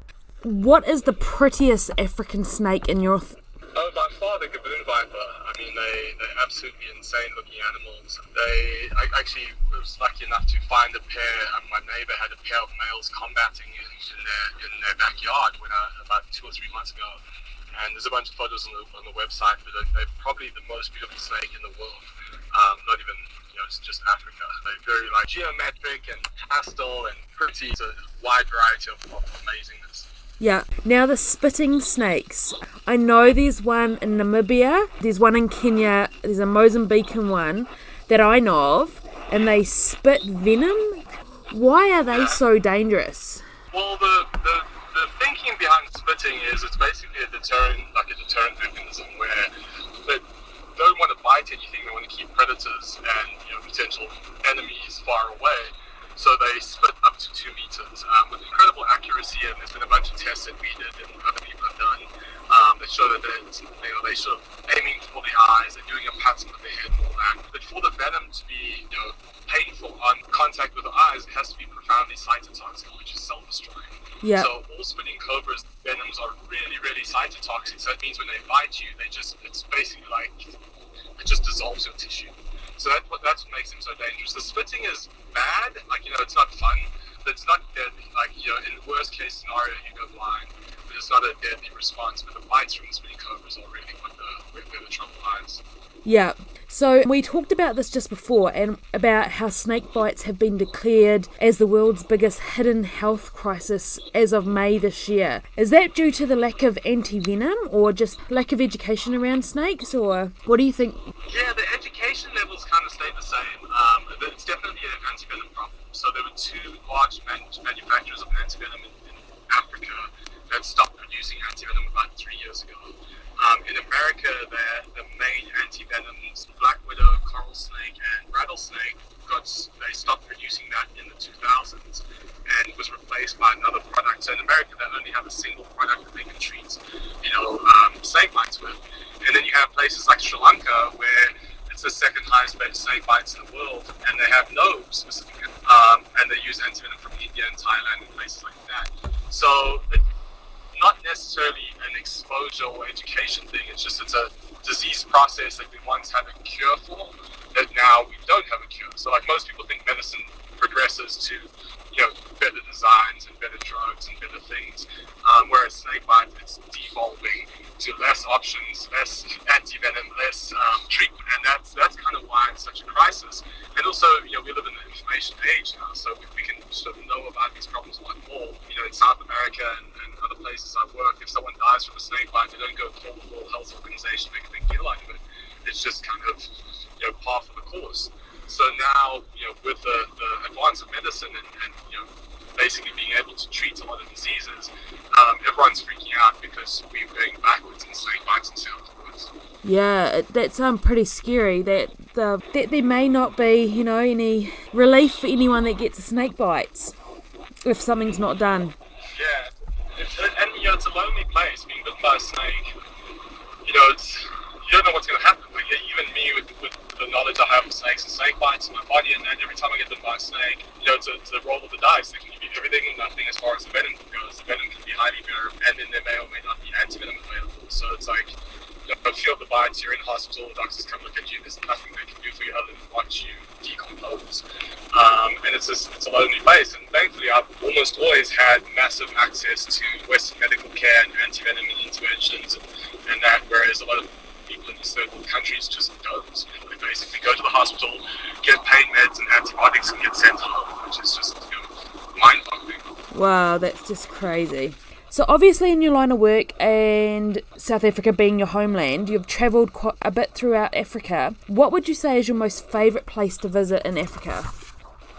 What is the prettiest African snake in your... By far the gaboon viper. I mean, they're absolutely insane looking animals. I actually was lucky enough to find a pair. My neighbor had a pair of males combating in their backyard about 2 or 3 months ago. And there's a bunch of photos on the website, but they're probably the most beautiful snake in the world. Not even, it's just Africa. They're very like geometric and pastel and pretty. It's a wide variety of amazingness. Yeah. Now the spitting snakes. I know there's one in Namibia, there's one in Kenya, there's a Mozambican one that I know of, and they spit venom. Why are they so dangerous? Well, the thinking behind spitting is it's basically a deterrent mechanism where they don't want to bite anything, they want to keep predators and potential enemies far away. So they spit up to 2 meters with incredible accuracy, and there's been a bunch of tests that we did and other people have done that show that they're sort of aiming for the eyes, they're doing a pattern with their head and all that. But for the venom to be painful on contact with the eyes, it has to be profoundly cytotoxic, which is self-destroying. Yeah. So all spitting cobras, venoms are really, really cytotoxic. So that means when they bite you, it's basically like, it just dissolves your tissue. So that's what makes them so dangerous. The splitting is bad, like, it's not fun, but it's not deadly. Like, in the worst case scenario, you go blind, but it's not a deadly response. But the bites from the spitting cobras are really where the trouble lies. Yeah. So we talked about this just before, and about how snake bites have been declared as the world's biggest hidden health crisis as of May this year. Is that due to the lack of anti-venom, or just lack of education around snakes, or what do you think? Yeah, the education levels kind of stayed the same. It's definitely an anti-venom problem. So there were two large manufacturers of anti-venom in Africa that stopped producing anti-venom about 3 years ago. In America, the main anti-venoms, black widow, coral snake, and rattlesnake, they stopped producing that in the 2000s and was replaced by another product. So in America, they only have a single product that they can treat, snake bites with. And then you have places like Sri Lanka, where it's the second highest rate of snake bites in the world, and they have no specific, and they use anti-venom from India and Thailand and places like that. So not necessarily an exposure or education thing. It's a disease process that we once had a cure for, that now we don't have a cure. So like most people think medicine progresses to, better designs and better drugs and better things, whereas snake bite, it's devolving to less options, less anti-venom, less treatment, and that's kind of why it's such a crisis. And also, we live in the information age now, so we can sort of know about these problems a lot more. In South America and other places I've worked, if someone dies from a snake bite, they don't go call the World Health Organization, make a big deal out of it. It's just kind of, par for the course. So now, with the advance of medicine and basically being able to treat a lot of diseases, everyone's freaking out because we're going backwards in snake bites and sales. Yeah, that's pretty scary. That there may not be, any relief for anyone that gets a snake bites if something's not done. Yeah, and it's a lonely place. Being bitten by a snake, you don't know what's going to happen. Like, even me with the knowledge I have of snakes and snake bites in my body, and then every time I get bitten by a snake, it's a roll of the dice. They can give you everything and nothing as far as the venom goes. The venom can be highly variable, and then there may or may not be anti-venom available. So it's like, if you have the bites, you're in hospital, the doctors come look at you, there's nothing they can do for you other than watch you decompose. And it's a lonely place, and thankfully I've almost always had massive access to Western medical care and anti-venom interventions and that, whereas a lot of people in these third world countries just don't. They basically go to the hospital, get pain meds and antibiotics, and get sent home, which is just mind-boggling. Wow, that's just crazy. So obviously in your line of work, and South Africa being your homeland, you've travelled quite a bit throughout Africa. What would you say is your most favourite place to visit in Africa?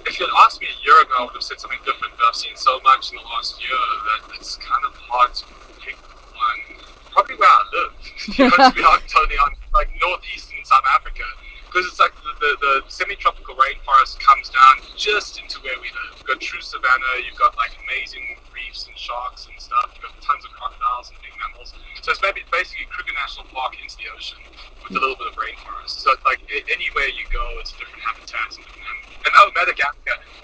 If you had asked me a year ago, I would have said something different, but I've seen so much in the last year that it's kind of hard to pick one. Probably where I live, to be totally honest, like northeastern South Africa, because it's like the semi-tropical rainforest comes down just into where we live. You've got true savanna, you've got like amazing reefs and sharks and stuff, you've got tons of crocodiles and big mammals. So it's basically Kruger National Park into the ocean with a little bit of rainforest. So it's like anywhere you go, it's different habitats and different animals. And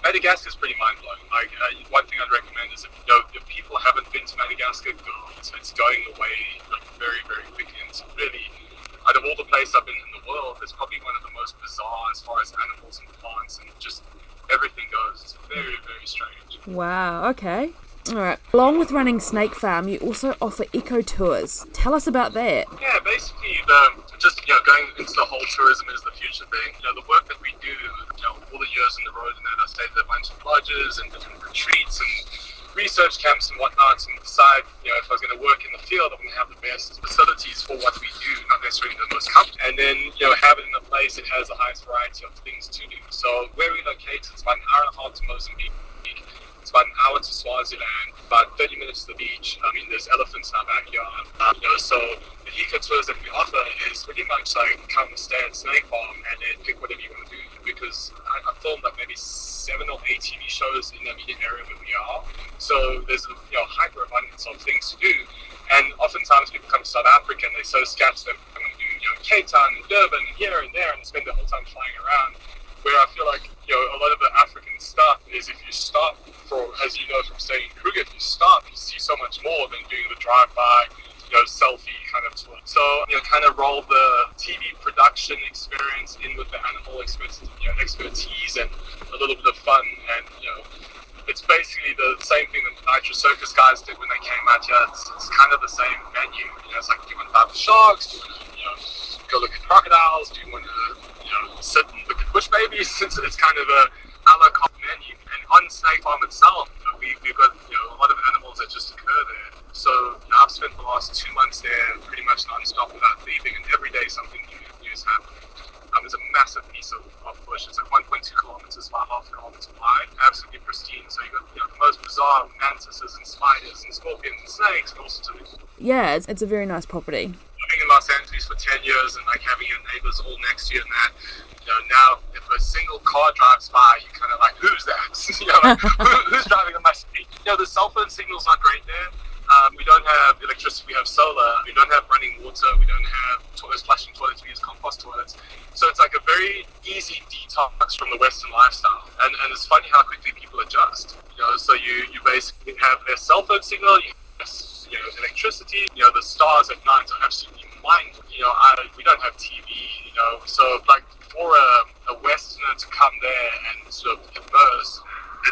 Madagascar is pretty mind-blowing. Like one thing I'd recommend is if people haven't been to Madagascar, go. It's going away like very, very quickly, and it's really, out of all the places I've been in the world, it's probably one of the most bizarre as far as animals and plants and just everything goes. It's very, very strange. Wow, okay. Alright. Along with running Snake Pharm, you also offer eco tours. Tell us about that. Yeah, basically going into the whole tourism is the future thing. The work that we do, all the years on the road, and then I stayed at a bunch of lodges and different retreats and research camps and whatnot, and decide, if I was going to work in the field, I'm going to have the best facilities for what we do, not necessarily the most comfortable. And then, have it in a place that has the highest variety of things to do. So where we locate, it's about an hour and a half to Mozambique. It's about an hour to Swaziland, about 30 minutes to the beach. I mean, there's elephants in our backyard. So the eco tours that we offer is pretty much like come stay at Snake Pharm and then pick whatever you want to do. Because I filmed like maybe 7 or 8 TV shows in the immediate area where we are. So there's a hyper abundance of things to do. And oftentimes people come to South Africa and they're so scattered that they want to do Cape Town and Durban and here and there and spend the whole time flying around. Where I feel like a lot of the African stuff is if you stop as you know from staying in Kruger, if you stop, you see so much more than doing the drive-by, selfie kind of tour. So, kind of roll the TV production experience in with the animals. animal expertise and a little bit of fun. And it's basically the same thing that the Nitro Circus guys did when they came out here. It's kind of the same menu. It's like, do you want to dive with sharks? Do you want to go look at crocodiles? Do you want to sit and look at bush babies? It's kind of a la carte menu. And on Snake Pharm itself, we've got a lot of animals that just occur there. So I've spent the last 2 months there pretty much non-stop without leaving, and every day something new is happening. There's a massive piece of bush. It's like 1.2 kilometers by half kilometer wide, absolutely pristine. So you got the most bizarre mantises and spiders and scorpions and snakes and all sorts of things. Yeah, it's a very nice property. Living in Los Angeles for 10 years and like having your neighbors all next to you and that, now if a single car drives by, you're kind of like, who's that? Who's driving on my street? The cell phone signal's not great there. We don't have electricity, we have solar, we don't have running water, we don't have flushing toilets, we use compost toilets. So it's like a very easy detox from the Western lifestyle. And it's funny how quickly people adjust. So you basically have their cell phone signal, you have electricity, the stars at night are absolutely mind. We don't have TV, so like for a Westerner to come there and sort of immerse,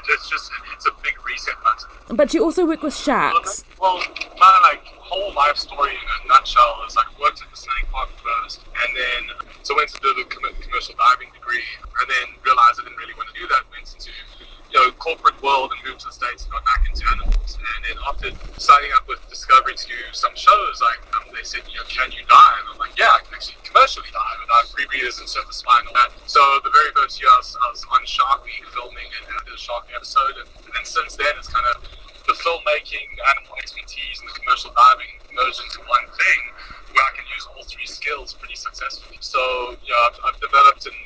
it's a big reset button. But you also work with sharks. Well, my whole life story in a nutshell is worked at the Snake Pharm first, and then so went to do the commercial diving degree, and then realized I didn't really want to do that. Went into corporate world and moved to the States and got back into animals. And then after signing up with Discovery to do some shows, they said, can you dive? I'm like, yeah, I can actually commercially dive, and I have rebreathers and surface fly and all that. So the very first year I was on Shark Week filming and I did a shark episode, and then since then it's kind of the filmmaking, animal expertise, and the commercial diving merged into one thing where I can use all three skills pretty successfully. So I've developed and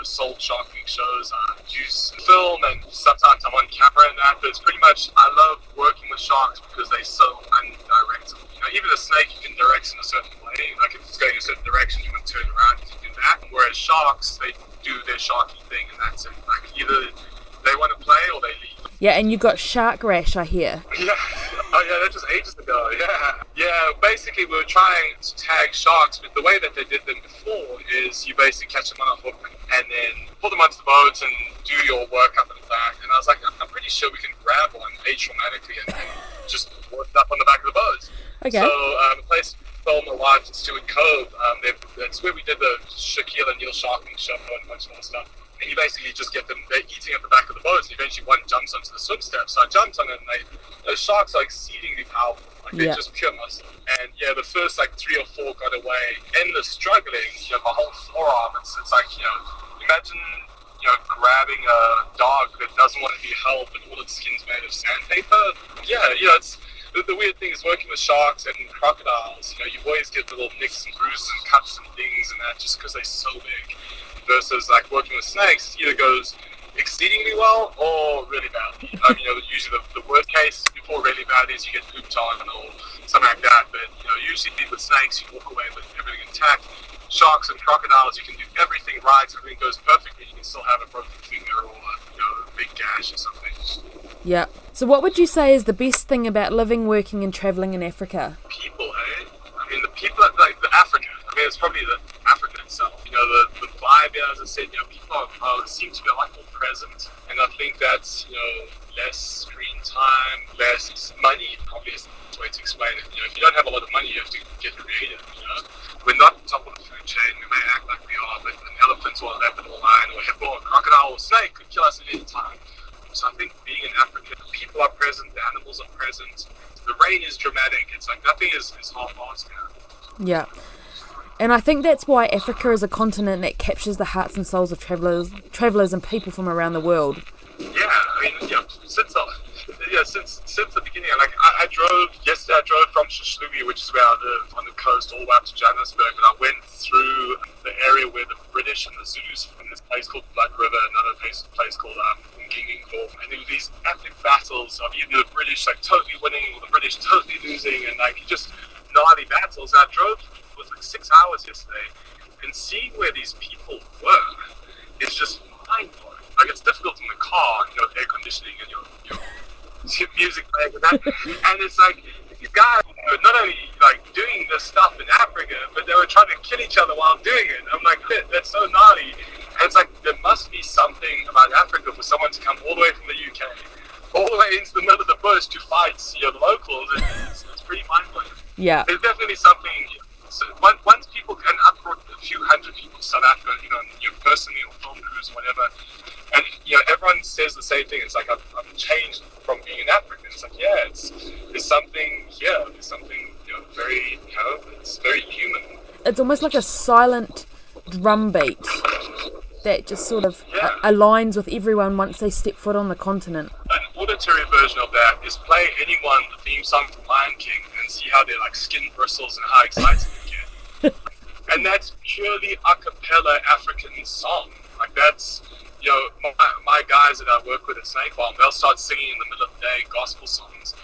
sold Shark Week shows. I use film and sometimes I'm on camera and that, but it's pretty much, I love working with sharks because they're so undirectable. Even a snake you can direct in a certain way. Like if it's going in a certain direction, you want to turn around, you can do that. Whereas sharks, they do their sharky thing and that's it. Like either they want to play or they leave. Yeah, and you got shark rash, I hear. Yeah. Oh yeah, that was ages ago. Yeah. Basically, we were trying to tag sharks, but the way that they did them before is you basically catch them on a hook and then pull them onto the boat and do your work up and back. And I was like, I'm pretty sure we can grab one atraumatically and just work it up on the back of the boat. Okay. So the place film a lot in Stewart Cove. That's where we did the Shaquille O'Neal sharking show and a bunch of other stuff. And you basically just get them, they're eating at the back of the boat, and eventually one jumps onto the swim step. So I jumped on it, and those sharks are exceedingly powerful. They're just pure muscle. And the first 3 or 4 got away. In the struggling, my whole forearm, it's like, imagine, grabbing a dog that doesn't want to be held, but all its skin's made of sandpaper. It's the weird thing is working with sharks and crocodiles, you always get little nicks and bruises and cuts and things and that just because they're so big. Versus working with snakes, it either goes exceedingly well or really badly. Usually the worst case before really bad is you get pooped on or something like that. But usually with snakes, you walk away with everything intact. Sharks and crocodiles, you can do everything right, everything goes perfectly. You can still have a broken finger or a big gash or something. Yeah. So what would you say is the best thing about living, working, and traveling in Africa? People, the people the Africa. It's probably the Africa itself. The vibe, as I said, people seem to be a lot more present, and I think that's less screen time, less money. Probably is the way to explain it. If you don't have a lot of money, you have to get creative. We're not top of the food chain. We may act like we are, but an elephant or a leopard or a lion or a hippo or a crocodile or a snake could kill us at any time. So I think being in Africa, people are present, the animals are present. The rain is dramatic. It's like nothing is half-assed now. Yeah. And I think that's why Africa is a continent that captures the hearts and souls of travellers and people from around the world. Yeah, since the beginning, I drove from Shishlubi, which is where I live, on the coast, all the way up to Johannesburg, and I went through the area where the British and the Zulus from this place called Blood River, another place called Ngingingbo, and there were these epic battles of either the British totally winning or the British totally losing, and just gnarly battles. And I drove for 6 hours yesterday, and seeing where these people were is just mind-blowing. It's difficult in the car, air conditioning and your music playing and that. And it's these guys were not only doing this stuff in Africa, but they were trying to kill each other while doing it. I'm like, that's so gnarly. And it's like, there must be something about Africa for someone to come all the way from the UK, all the way into the middle of the bush to fight the locals. It's pretty mind-blowing. Yeah. There's definitely something. So once people, and I've brought a few hundred people to South Africa, personally, or film crews or whatever, and everyone says the same thing. It's like, I've changed from being an African. It's like, yeah, there's something here. There's something very, it's very human. It's almost like a silent drum beat that just sort of aligns with everyone once they step foot on the continent. An auditory version of that is play anyone the theme song from Lion King and see how their skin bristles and how excited they get. And that's purely a cappella African song. Like, that's, my guys that I work with at Snake Pharm, they'll start singing in the middle of the day gospel songs,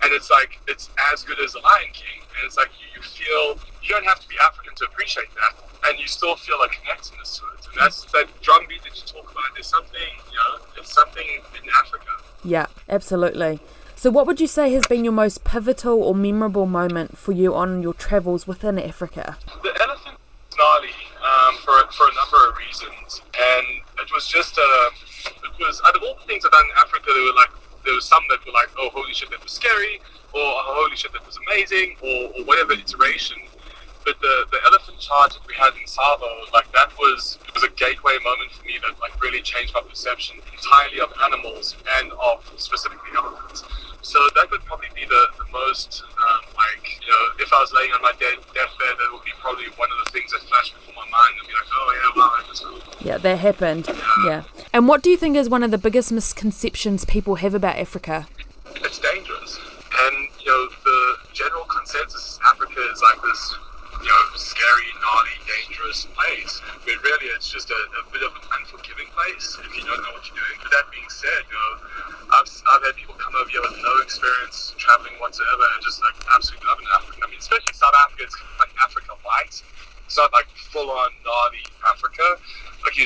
and it's like, it's as good as the Lion King. And it's like, you feel, you don't have to be African to appreciate that, and you still feel a connectedness to it. And that's that drum beat that you talk about. There's something, it's something in Africa. Yeah, absolutely. So what would you say has been your most pivotal or memorable moment for you on your travels within Africa? The elephant was gnarly for a number of reasons, and it was just out of all the things I've done in Africa, there was some that were like, oh holy shit, that was scary, or oh, holy shit, that was amazing, or whatever iteration. But the elephant charge that we had in Savo, it was a gateway moment for me that really changed my perception entirely of animals and of specifically elephants. So that would probably be the most, if I was laying on my deathbed, that would be probably one of the things that flashed before my mind and be like, oh yeah, wow, that was cool. Yeah, that happened. Yeah. And what do you think is one of the biggest misconceptions people have about Africa? It's dangerous. And, the general consensus is Africa is like this, scary, gnarly, dangerous place. But really, it's just a bit of an unforgiving place if you don't know what you're doing. But that being said, I've had people come over here with no experience traveling whatsoever and just absolutely loving Africa. I mean, especially South Africa, it's kind of like Africa light. It's not like full-on gnarly Africa. Like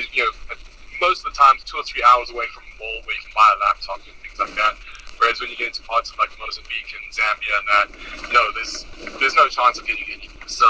most of the time, 2 or 3 hours away from a mall where you can buy a laptop and things like that. Whereas when you get into parts of Mozambique and Zambia and that, there's no chance of getting any. So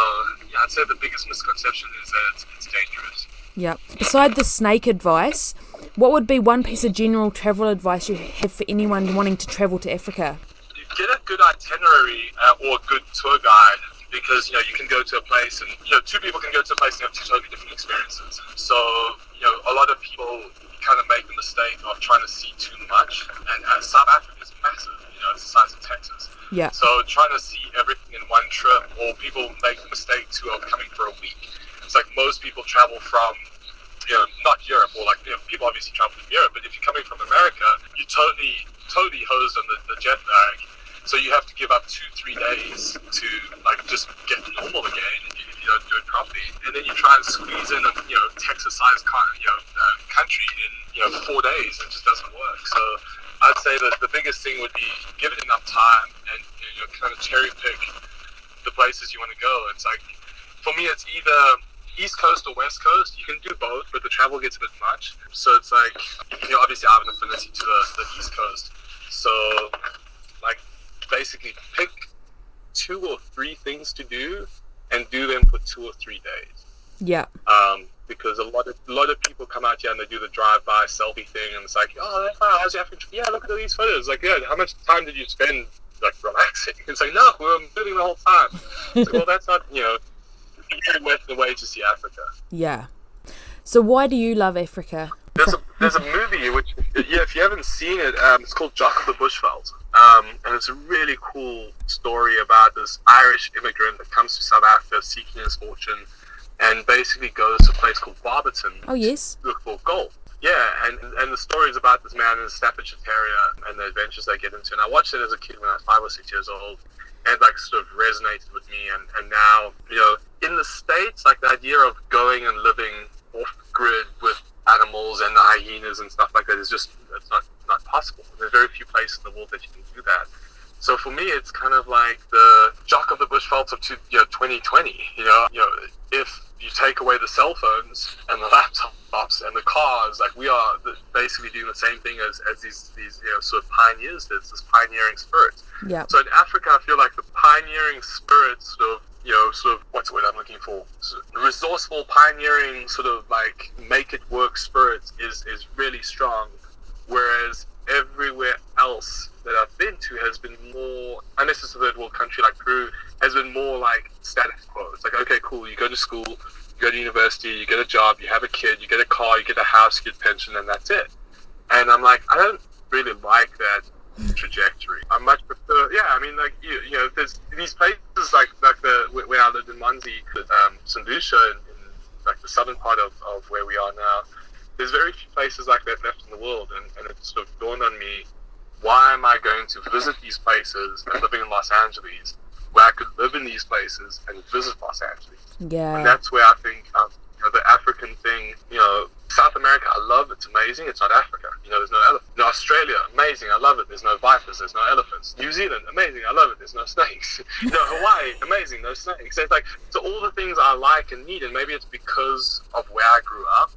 yeah, I'd say the biggest misconception is that it's dangerous. Yeah. Beside the snake advice, what would be one piece of general travel advice you have for anyone wanting to travel to Africa? You get a good itinerary or a good tour guide, because you can go to a place and two people can go to a place and have two totally different experiences. So a lot of people kind of make the mistake of trying to see too much, and South Africa is massive. It's the size of Texas. Yeah. So trying to see everything in one trip, or people make the mistake too of coming for a week. It's like most people travel from, not Europe, or people obviously travel from Europe, but if you're coming from America, you're totally hosed on the jet lag. So you have to give up 2-3 days to just get normal again if you don't do it properly. And then you try and squeeze in a Texas-sized country in 4 days, and it just doesn't work. So I'd say that the biggest thing would be give it enough time and kind of cherry pick the places you want to go. It's like, for me, it's either East Coast or West Coast. You can do both, but the travel gets a bit much. So it's like, obviously I have an affinity to the East Coast. So basically pick 2 or 3 things to do and do them for 2 or 3 days. Yeah. Because a lot of people come out here and they do the drive-by selfie thing, and it's like, oh, how's your African trip? Yeah, look at all these photos. Like, yeah, how much time did you spend relaxing? It's like, no, we were moving the whole time. It's like, well, that's not the way to see Africa. Yeah. So why do you love Africa? There's a movie which, if you haven't seen it, it's called Jock of the Bushveld. And it's a really cool story about this Irish immigrant that comes to South Africa seeking his fortune, and basically goes to a place called Barberton. Oh, yes. To look for gold. Yeah, and the story is about this man and his Staffordshire Terrier and the adventures they get into. And I watched it as a kid when I was 5 or 6 years old, and sort of resonated with me. And now, in the States, the idea of going and living off grid with animals and the hyenas and stuff like that is just, it's not possible. There's very few places in the world that you can do that. So for me, it's kind of like the Jock of the Bushveld of 2020. If you take away the cell phones and the laptops and the cars, we are basically doing the same thing as these sort of pioneers. There's this pioneering spirit. Yeah. So in Africa, I feel like the pioneering spirit sort of sort of, what's the word I'm looking for? Resourceful, pioneering, sort of like make it work spirit is really strong. Whereas everywhere else that I've been to has been more, unless it's a third world country like Peru, has been more like status quo. It's like, okay, cool, you go to school, you go to university, you get a job, you have a kid, you get a car, you get a house, you get a pension, and that's it. And I'm like, I don't really like that trajectory. I much prefer, like, there's these places like where I lived in Manzi, St. Lucia, in like the southern part of where we are now. There's very few places like that left in the world, and it sort of dawned on me, why am I going to visit these places and living in Los Angeles, where I could live in these places and visit Los Angeles? Yeah. And that's where I think the African thing, South America, I love, it's amazing, it's not Africa, there's no elephants. Australia, amazing, I love it, there's no vipers, there's no elephants. New Zealand, amazing, I love it, there's no snakes. Hawaii, amazing, no snakes. It's like, so all the things I like and need, and maybe it's because of where I grew up,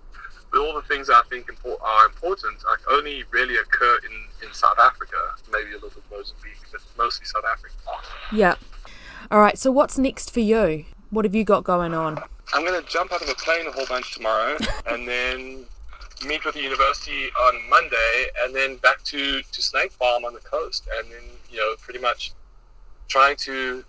but all the things that I think are important like only really occur in South Africa, maybe a little bit Mozambique, but mostly South Africa. Yeah. All right, so what's next for you? What have you got going on? I'm going to jump out of a plane a whole bunch tomorrow and then meet with the university on Monday and then back to Snake Pharm on the coast. And then, pretty much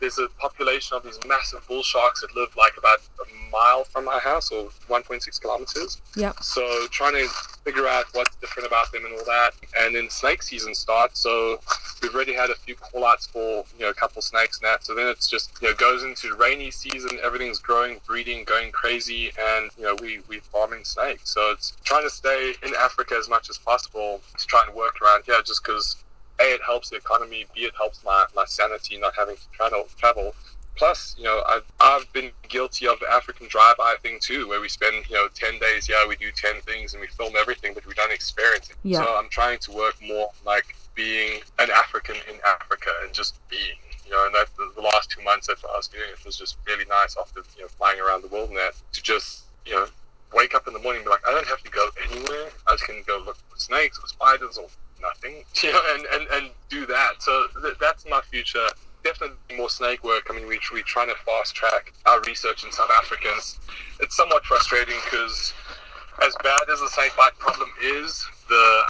there's a population of these massive bull sharks that live like about a mile from my house, or 1.6 kilometers. Yeah. So trying to figure out what's different about them and all that. And then snake season starts. So we've already had a few call outs for, a couple snakes and that. So then it's just, goes into rainy season, everything's growing, breeding, going crazy. And, we're farming snakes. So it's trying to stay in Africa as much as possible to try and work around here, just because A, it helps the economy, B, it helps my sanity not having to travel. Plus, I've been guilty of the African drive-by thing too, where we spend, 10 days, we do 10 things and we film everything, but we don't experience it. Yeah. So I'm trying to work more like being an African in Africa and just being, and that the last 2 months that I was doing it was just really nice after, flying around the world and that, to just, wake up in the morning and be like, I don't have to go anywhere. I just can go look for snakes or spiders or nothing, and do that. So that's my future. Definitely more snake work. I mean, we're trying to fast track our research in South Africa. It's somewhat frustrating because, as bad as the snake bite problem is, the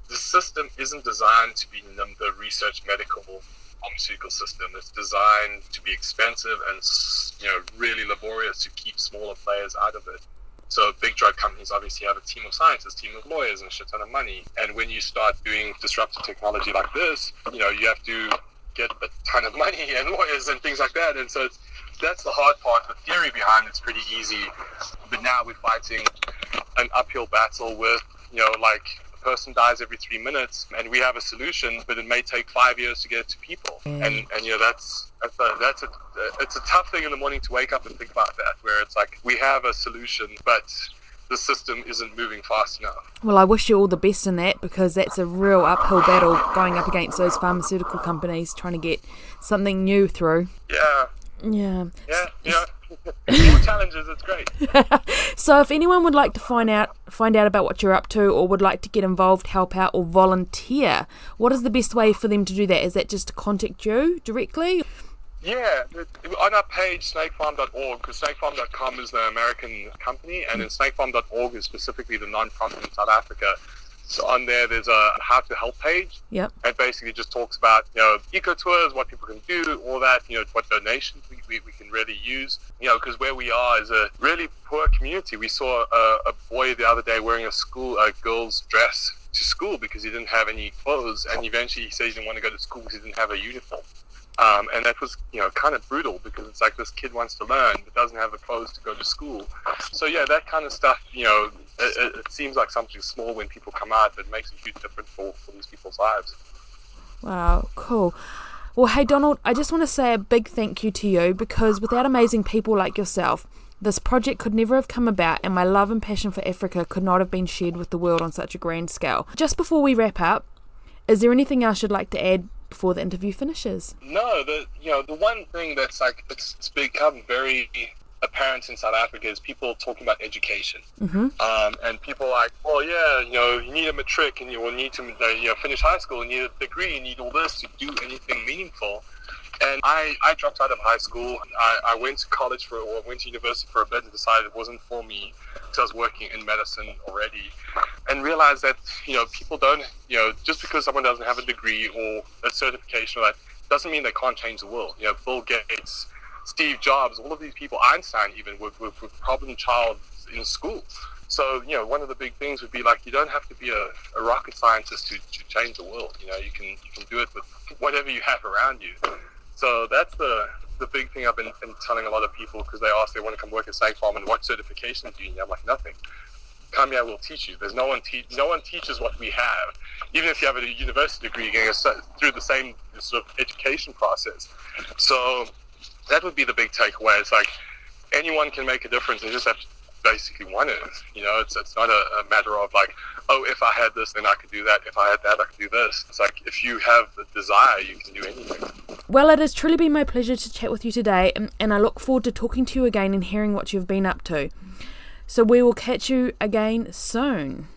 system isn't designed to be the research medical pharmaceutical system. It's designed to be expensive and really laborious to keep smaller players out of it. So big drug companies obviously have a team of scientists, team of lawyers, and a shit ton of money. And when you start doing disruptive technology like this, you have to get a ton of money and lawyers and things like that. And so that's the hard part. The theory behind it's pretty easy. But now we're fighting an uphill battle with, like a person dies every 3 minutes and we have a solution, but it may take 5 years to get it to people. And it's a tough thing in the morning to wake up and think about that, where it's like we have a solution, but the system isn't moving fast enough. Well, I wish you all the best in that, because that's a real uphill battle going up against those pharmaceutical companies trying to get something new through. Yeah. Yeah. Yeah. More challenges, it's great. So if anyone would like to find out about what you're up to, or would like to get involved, help out, or volunteer, what is the best way for them to do that? Is that just to contact you directly? Yeah, on our page, snakepharm.org, because snakepharm.com is the American company, and then snakepharm.org is specifically the non-profit in South Africa. So on there, there's a how to help page. Yep. And basically just talks about, eco tours, what people can do, all that, what donations we can really use. Because where we are is a really poor community. We saw a boy the other day wearing a girl's dress to school because he didn't have any clothes, and eventually he said he didn't want to go to school because he didn't have a uniform. And that was, kind of brutal, because it's like this kid wants to learn but doesn't have the clothes to go to school. So yeah, that kind of stuff, it seems like something small when people come out, but it makes a huge difference for these people's lives. Wow, cool. Well, hey Donald, I just want to say a big thank you to you, because without amazing people like yourself, this project could never have come about, and my love and passion for Africa could not have been shared with the world on such a grand scale. Just before we wrap up, is there anything else you'd like to add before the interview finishes? No, the one thing that's like it's become very apparent in South Africa is people talking about education. Mm-hmm. And people are like, well, yeah, you need a matric, and you will need to finish high school, you need a degree, you need all this to do anything meaningful. And I dropped out of high school. I went to college went to university for a bit and decided it wasn't for me because I was working in medicine already, and realized that, people don't, just because someone doesn't have a degree or a certification, that doesn't mean they can't change the world. Bill Gates, Steve Jobs, all of these people, Einstein even, were problem child in school. So, one of the big things would be you don't have to be a rocket scientist to change the world. You can do it with whatever you have around you. So that's the big thing I've been telling a lot of people, because they ask, they want to come work at Snake Pharm, and what certifications do you need? I'm like, nothing. Come here, we'll teach you. There's no one teaches what we have. Even if you have a university degree, you're going through the same sort of education process. So that would be the big takeaway. It's anyone can make a difference, and just have to basically want it. It's not a matter of if I had this, then I could do that. If I had that, I could do this. It's if you have the desire, you can do anything. Well, it has truly been my pleasure to chat with you today, and I look forward to talking to you again and hearing what you've been up to. So we will catch you again soon.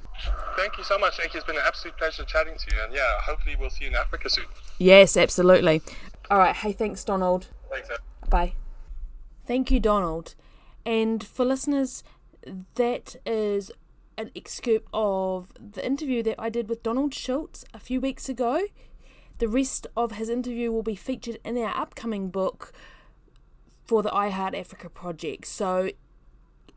Thank you so much, Thank you. It's been an absolute pleasure chatting to you, and hopefully we'll see you in Africa soon. Yes, absolutely. All right, hey, thanks, Donald. Thanks, Ed. Bye. Thank you, Donald. And for listeners, that is an excerpt of the interview that I did with Donald Schultz a few weeks ago. The rest of his interview will be featured in our upcoming book for the I Heart Africa project. So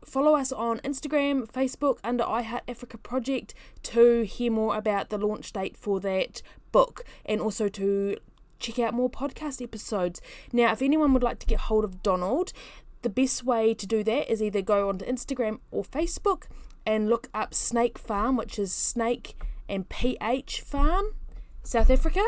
follow us on Instagram, Facebook under I Heart Africa project to hear more about the launch date for that book, and also to check out more podcast episodes. Now, if anyone would like to get hold of Donald, the best way to do that is either go onto Instagram or Facebook and look up Snake Pharm, which is Snake and PH Farm, South Africa.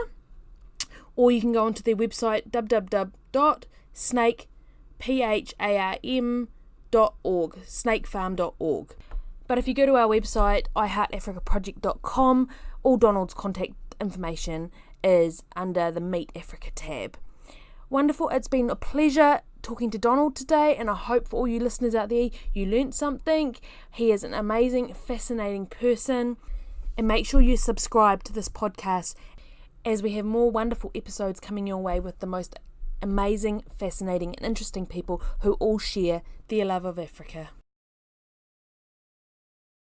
Or you can go onto their website, www.snakepharm.org, snakepharm.org. But if you go to our website, iheartafricaproject.com, all Donald's contact information is under the Meet Africa tab. Wonderful. It's been a pleasure talking to Donald today, and I hope for all you listeners out there you learnt something. He is an amazing, fascinating person, and make sure you subscribe to this podcast as we have more wonderful episodes coming your way with the most amazing, fascinating and interesting people who all share their love of Africa.